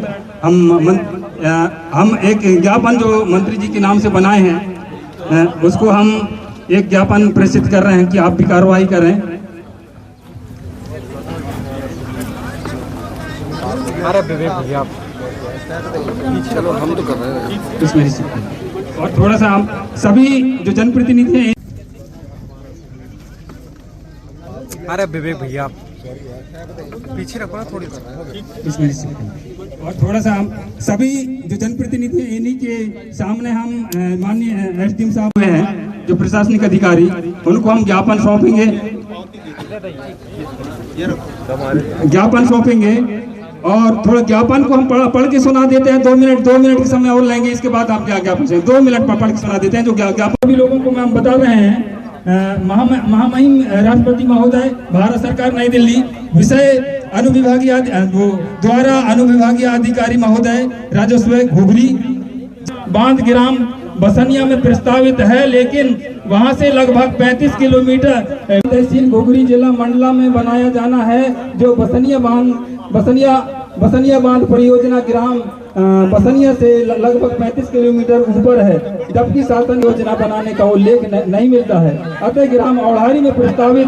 हम एक ज्ञापन जो मंत्री जी के नाम से बनाए हैं उसको हम एक ज्ञापन प्रेषित कर रहे हैं कि आप भी कार्रवाई करें। अरे विवेक भैया चलो, हम तो कर रहे हैं इसमें। और थोड़ा सा हम सभी जो जनप्रतिनिधि हैं, अरे विवेक भैया पीछे रखो ना थोड़ी। और थोड़ा सा हम सभी जो जनप्रतिनिधि हैं, इन्हीं के सामने हम माननीय एसडीएम साहब हैं जो प्रशासनिक अधिकारी, उनको हम ज्ञापन सौंपेंगे और थोड़ा ज्ञापन को हम पढ़ के सुना देते हैं। 2 मिनट के समय और लेंगे, इसके बाद आप क्या ज्ञापन से 2 मिनट पढ़ के सुना देते हैं। जो ज्ञापन भी लोगों को हम बता रहे हैं, महामहिम राष्ट्रपति महोदय, भारत सरकार, नई दिल्ली, विषय अनुविभागीय द्वारा अनुविभागीय अधिकारी महोदय, राजस्व हुगली, बांध ग्राम बसनिया में प्रस्तावित है, लेकिन वहां से लगभग 35 किलोमीटर तहसील घुघरी जिला मंडला में बनाया जाना है, जो बसनिया बांध परियोजना ग्राम बसनिया से लगभग 35 किलोमीटर ऊपर है, जबकि शासन योजना बनाने का उल्लेख नहीं मिलता है। अतः ग्राम औढ़ारी में प्रस्तावित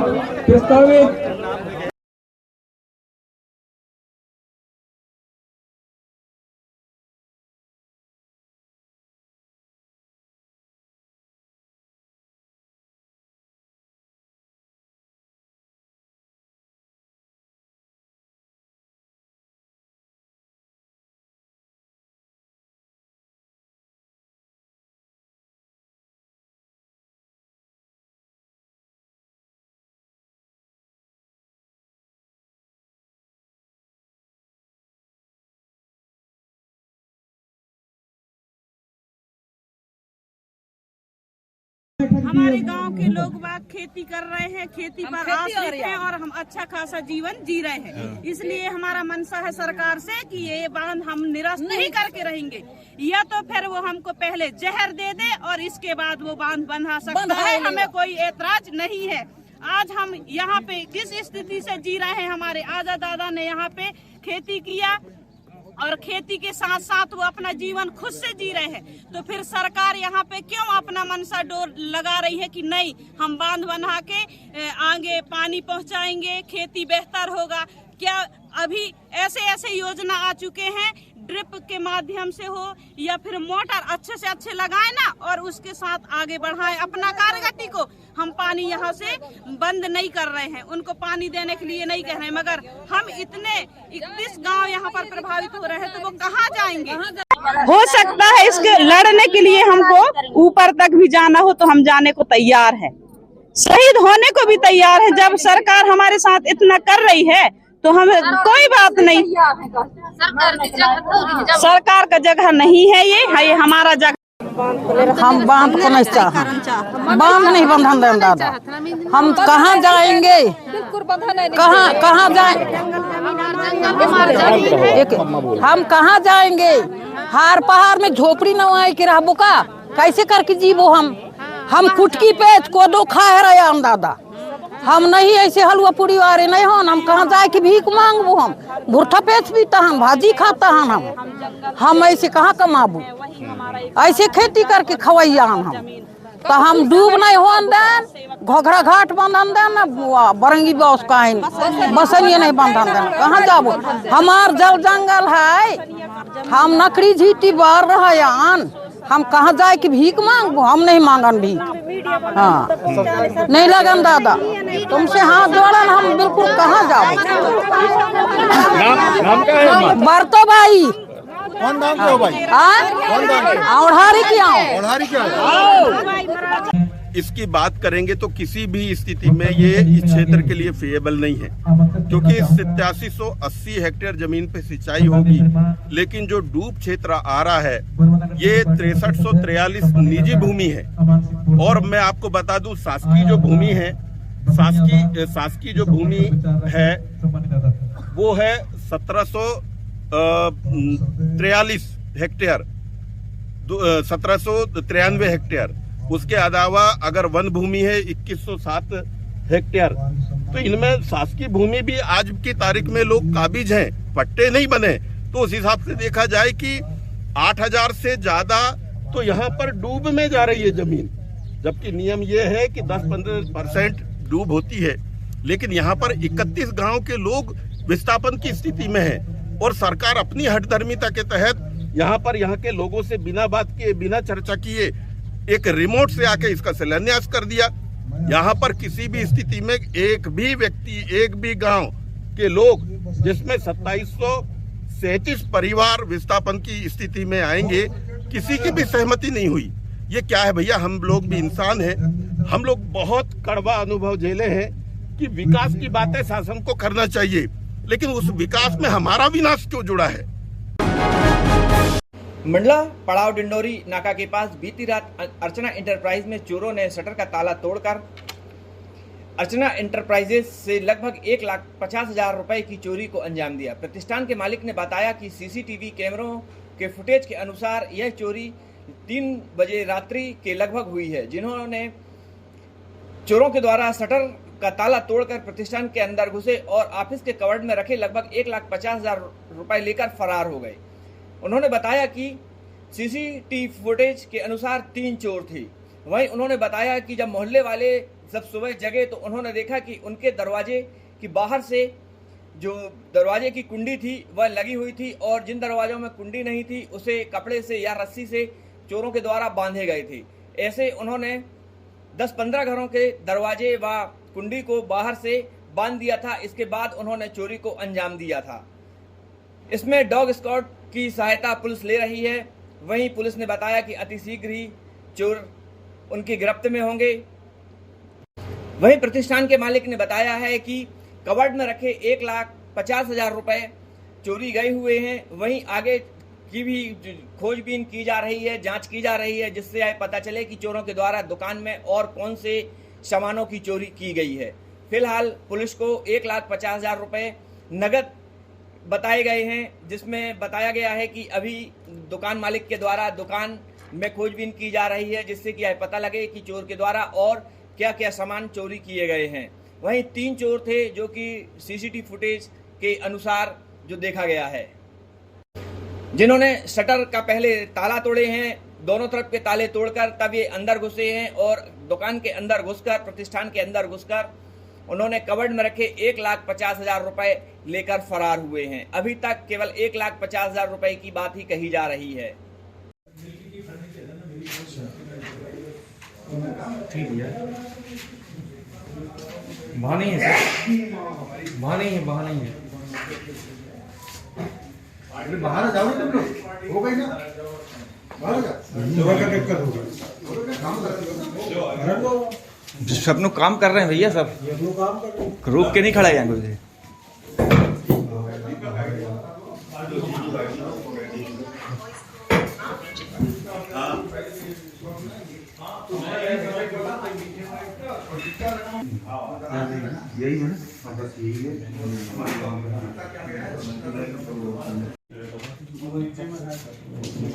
हमारे गांव के लोग बाग खेती कर रहे हैं, खेती पर आश्रित हैं और हम अच्छा खासा जीवन जी रहे हैं। इसलिए हमारा मनसा है सरकार से कि ये बांध हम निरस्त नहीं करके रहेंगे, या तो फिर वो हमको पहले जहर दे दे और इसके बाद वो बांध बंधा सकता है, हमें कोई एतराज नहीं है। आज हम यहाँ पे किस स्थिति से जी रहे हैं, हमारे आजा दादा ने यहाँ पे खेती किया और खेती के साथ साथ वो अपना जीवन खुद से जी रहे हैं, तो फिर सरकार यहाँ पे क्यों अपना मनसा डोर लगा रही है कि नहीं हम बांध बना के आगे पानी पहुँचाएंगे, खेती बेहतर होगा। क्या अभी ऐसे योजना आ चुके हैं, ड्रिप के माध्यम से हो या फिर मोटर अच्छे से अच्छे लगाए ना और उसके साथ आगे बढ़ाएं अपना कार्यगति को। हम पानी यहाँ से बंद नहीं कर रहे हैं, उनको पानी देने के लिए नहीं कह रहे हैं, मगर हम इतने 31 गांव यहाँ पर प्रभावित हो रहे हैं तो वो कहाँ जाएंगे। हो सकता है इसके लड़ने के लिए हमको ऊपर तक भी जाना हो तो हम जाने को तैयार हैं, शहीद होने को भी तैयार है। जब सरकार हमारे साथ इतना कर रही है तो हमें कोई बात नहीं, सरकार का जगह नहीं है ये हमारा जगह। हम बांध को नहीं चाहते, बांध नहीं बंधन दें दादा। हम कहाँ जाएंगे, कहाँ जाएंगे, हम कहाँ जाएंगे। हार पहाड़ में झोपड़ी नवाई के रहबो का, कैसे करके जीवो हम कुटकी पे कोदो खाए रहे दादा। हम नहीं ऐसे हलवा पूरी वाले नहीं हो, हम कहाँ जाए कि भीख मांगबो, हम भुट्टा पेच पीता हम, भाजी खाता हम ऐसे कहाँ कमाबू, ऐसे खेती करके खवैया हम तो हम डूब नहीं हो दें, घोघरा घाट बंधन दें, बरंगी बस का बसनिए नहीं बंधन दें, कहाँ जाबो। हमार जल जंगल है, हम नकड़ी झीटी बर रहे आन, हम कहाँ जाए कि भीख मांगबो, हम नहीं मांगन भीख। हाँ नहीं लगन दादा, तुमसे हाथ जोड़न, हम बिल्कुल कहाँ जाओ। बरतो भाई कौन नाम क्या भाई? औढ़ारी क्या इसकी बात करेंगे तो किसी भी स्थिति में ये इस क्षेत्र के लिए फेयबल नहीं है, क्योंकि 8780 हेक्टेयर जमीन पे सिंचाई होगी, लेकिन जो डूब क्षेत्र आ रहा है ये 6343 निजी भूमि है। और मैं आपको बता दूं शासकीय जो भूमि है, शासकीय जो भूमि है वो है 1743 हेक्टेयर, 1793 हेक्टेयर। उसके अलावा अगर वन भूमि है 2107 हेक्टेयर। तो इनमें शासकीय भूमि भी आज की तारीख में लोग काबिज हैं, पट्टे नहीं बने, तो उस हिसाब से देखा जाए कि 8000 से ज्यादा तो यहाँ पर डूब में जा रही है जमीन, जबकि नियम ये है कि 10-15% डूब होती है। लेकिन यहाँ पर 31 गांव के लोग विस्थापन की स्थिति में है और सरकार अपनी हठधर्मिता के तहत यहाँ के लोगों से बिना बात किए, बिना चर्चा किए एक रिमोट से आके इसका शिलान्यास कर दिया। यहाँ पर किसी भी स्थिति में एक भी व्यक्ति, एक भी गांव के लोग जिसमें 2737 परिवार विस्थापन की स्थिति में आएंगे, किसी की भी सहमति नहीं हुई। ये क्या है भैया, हम लोग भी इंसान हैं, हम लोग बहुत कड़वा अनुभव झेले हैं कि विकास की बातें शासन को करना चाहिए, लेकिन उस विकास में हमारा विनाश क्यों जुड़ा है। मंडला पड़ाव डिंडोरी नाका के पास बीती रात अर्चना इंटरप्राइज में चोरों ने शटर का ताला तोड़कर अर्चना इंटरप्राइजेज से लगभग 1,50,000 रुपए की चोरी को अंजाम दिया। प्रतिष्ठान के मालिक ने बताया कि सीसीटीवी कैमरों के फुटेज के अनुसार यह चोरी 3 बजे रात्रि के लगभग हुई है, जिन्होंने चोरों के द्वारा शटर का ताला तोड़कर प्रतिष्ठान के अंदर घुसे और ऑफिस के कवर्ड में रखे लगभग 1,50,000 रुपए लेकर फरार हो गए। उन्होंने बताया कि सीसीटीवी फुटेज के अनुसार 3 चोर थे। वहीं उन्होंने बताया कि जब मोहल्ले वाले जब सुबह जगे तो उन्होंने देखा कि उनके दरवाजे की बाहर से जो दरवाजे की कुंडी थी वह लगी हुई थी और जिन दरवाजों में कुंडी नहीं थी उसे कपड़े से या रस्सी से चोरों के द्वारा बांधे गए थे। ऐसे उन्होंने 10-15 घरों के दरवाजे व कुंडी को बाहर से बांध दिया था। इसके बाद उन्होंने चोरी को अंजाम दिया था। इसमें डॉग स्क्वाड की सहायता पुलिस ले रही है। वहीं पुलिस ने बताया कि अतिशीघ्र ही चोर उनकी गिरफ्त में होंगे। वहीं प्रतिष्ठान के मालिक ने बताया है कि कवर्ड में रखे 1,50,000 रुपए चोरी गए हुए हैं। वहीं आगे की भी खोजबीन की जा रही है, जांच की जा रही है, जिससे यह पता चले कि चोरों के द्वारा दुकान में और कौन से सामानों की चोरी की गई है। फिलहाल पुलिस को 1,50,000 रुपये नगद बताए गए हैं, जिसमें बताया गया है कि अभी दुकान मालिक के द्वारा दुकान में खोजबीन की जा रही है, जिससे कि यह पता लगे कि चोर के द्वारा और क्या क्या सामान चोरी किए गए हैं। वहीं 3 चोर थे जो कि सीसीटीवी फुटेज के अनुसार जो देखा गया है, जिन्होंने शटर का पहले ताला तोड़े हैं, दोनों तरफ के ताले तोड़कर तब ये अंदर घुसे हैं और दुकान के अंदर घुसकर, प्रतिष्ठान के अंदर घुसकर उन्होंने कबर्ड में रखे 1,50,000 रुपए लेकर फरार हुए हैं। अभी तक केवल 1,50,000 रुपए की बात ही कही जा रही है। ठीक है, वहाँ नहीं है सर, वहाँ नहीं है, वहाँ नहीं है। बाहर जाओ तुम लोग, हो गई ना, बाहर जा। सब लोग काम कर रहे हैं भैया, सब रुक के नहीं खड़ा है कोई। यही है बस, यही है।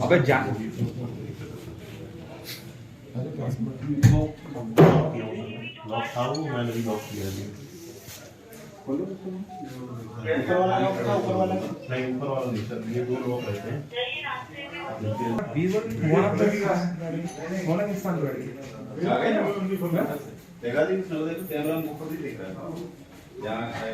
अबे जा लॉक था वो, मैंने भी लॉक किया है। खोलो ऊपर वाला लॉक था, ऊपर वाला नहीं, ऊपर वाला नहीं सर, ये 2 लॉक रहते हैं। देखा जी, कैमरा ऊपर भी देख रहा है, यहाँ है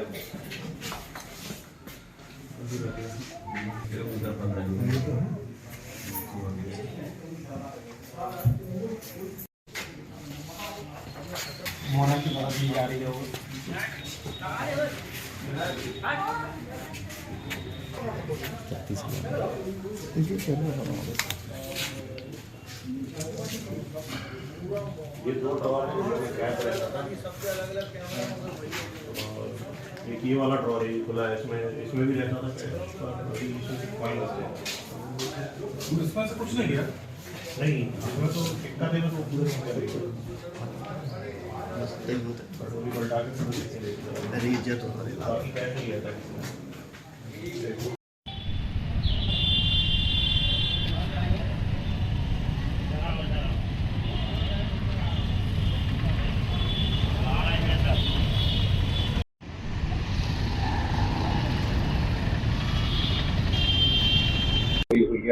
मोना की मदद ली जा रही है। ये 2 ड्रॉअर कैप रहता था, एक ये वाला ड्रॉअर है खुला है, इसमें भी रहता था इसमें से कुछ नहीं गया, नहीं इसमें तो टिक्का देगा तो पूरे पलटा के इज्जत बाकी कैसे नहीं रहता।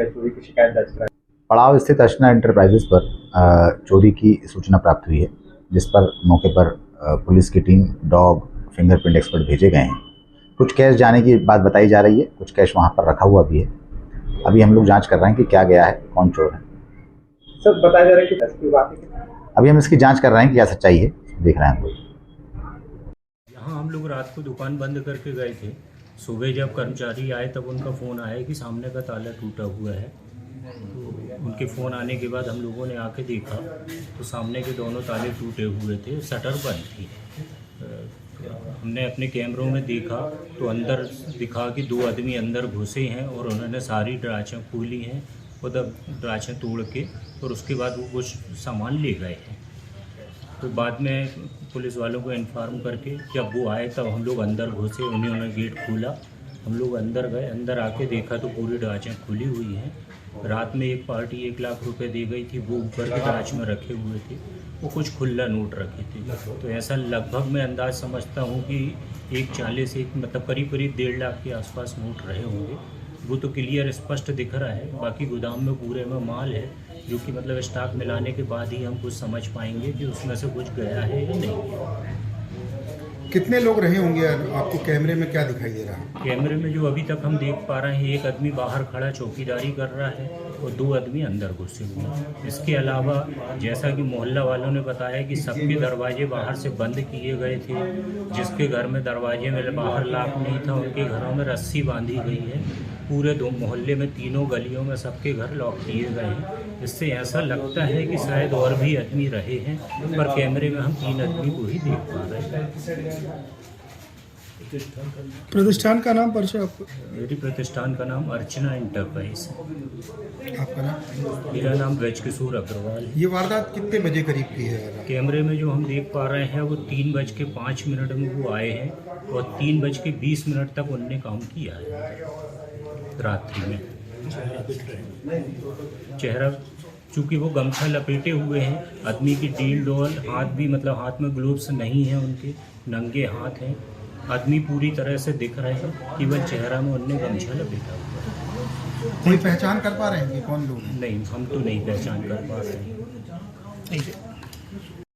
चोरी की शिकायत दर्ज कराई। पड़ाव स्थित अर्चना एंटरप्राइजेस पर चोरी की सूचना प्राप्त हुई है, जिस पर मौके पर पुलिस की टीम, डॉग, फिंगरप्रिंट एक्सपर्ट भेजे गए हैं। कुछ कैश जाने की बात बताई जा रही है, कुछ कैश वहां पर रखा हुआ भी है। अभी हम लोग जांच कर रहे हैं कि क्या गया है, कौन चोर है। सर बताया जा रहा है कि दस की बात है, अभी हम इसकी जाँच कर रहे हैं कि क्या सच्चाई है, देख रहे हैं हम लोग। यहाँ हम लोग रात को दुकान बंद करके गए थे। सुबह जब कर्मचारी आए तब उनका फ़ोन आया कि सामने का ताला टूटा हुआ है। तो उनके फ़ोन आने के बाद हम लोगों ने आके देखा तो सामने के दोनों ताले टूटे हुए थे, शटर बंद थी। हमने अपने कैमरों में देखा तो अंदर दिखा कि 2 आदमी अंदर घुसे हैं और उन्होंने सारी दराज़ें खोली हैं, उधर दराज़ें तोड़ के, और उसके बाद वो कुछ सामान ले गए हैं। तो बाद में पुलिस वालों को इन्फॉर्म करके जब वो आए तब हम लोग अंदर घुसे, उन्होंने गेट खोला, हम लोग अंदर गए। अंदर आके देखा तो पूरी दराज़ें खुली हुई हैं। रात में एक पार्टी 1 लाख रुपए दे गई थी, वो ऊपर के दराज में रखे हुए थे, वो कुछ खुला नोट रखे थे। तो ऐसा लगभग मैं अंदाज समझता हूँ कि 1,40 मतलब करीब 1.5 लाख के आसपास नोट रहे होंगे। वो तो क्लियर स्पष्ट दिख रहा है। बाकी गोदाम में पूरे में माल है, जो कि मतलब स्टॉक मिलाने के बाद ही हम कुछ समझ पाएंगे कि उसमें से कुछ गया है या नहीं। कितने लोग रहे होंगे आपको कैमरे में, क्या दिखाई दे रहा है? कैमरे में जो अभी तक हम देख पा रहे हैं, एक आदमी बाहर खड़ा चौकीदारी कर रहा है और 2 आदमी अंदर घुसे हुए हैं। इसके अलावा जैसा कि मोहल्ला वालों ने बताया कि सबके दरवाजे बाहर से बंद किए गए थे। जिसके घर में दरवाजे में बाहर लॉक नहीं था, उनके घरों में रस्सी बांधी गई है। पूरे 2 मोहल्ले में 3 गलियों में सबके घर लॉक किए गए हैं। इससे ऐसा लगता है कि शायद और भी आदमी रहे हैं, पर कैमरे में हम 3 आदमी को ही देख पा रहे हैं। प्रतिष्ठान का नाम परिचय आपको? मेरी प्रतिष्ठान का नाम अर्चना इंटरप्राइज है। आपका नाम? मेरा नाम ब्रजकिशोर अग्रवाल है। ये वारदात कितने बजे करीब की है? कैमरे में जो हम देख पा रहे हैं वो 3:05 में वो आए हैं और 3:20 तक उनने काम किया है रात्रि में। चेहरा चूँकि वो गमछा लपेटे हुए हैं, आदमी की डील डोल, हाथ भी मतलब हाथ में ग्लोव्स नहीं हैं उनके, नंगे हाथ हैं। आदमी पूरी तरह से दिख रहे हैं, केवल चेहरा में उनने गमछा लपेटा हुआ है। कोई पहचान कर पा रहे हैं कि कौन लोग हैं? नहीं, हम तो नहीं पहचान कर पा रहे हैं।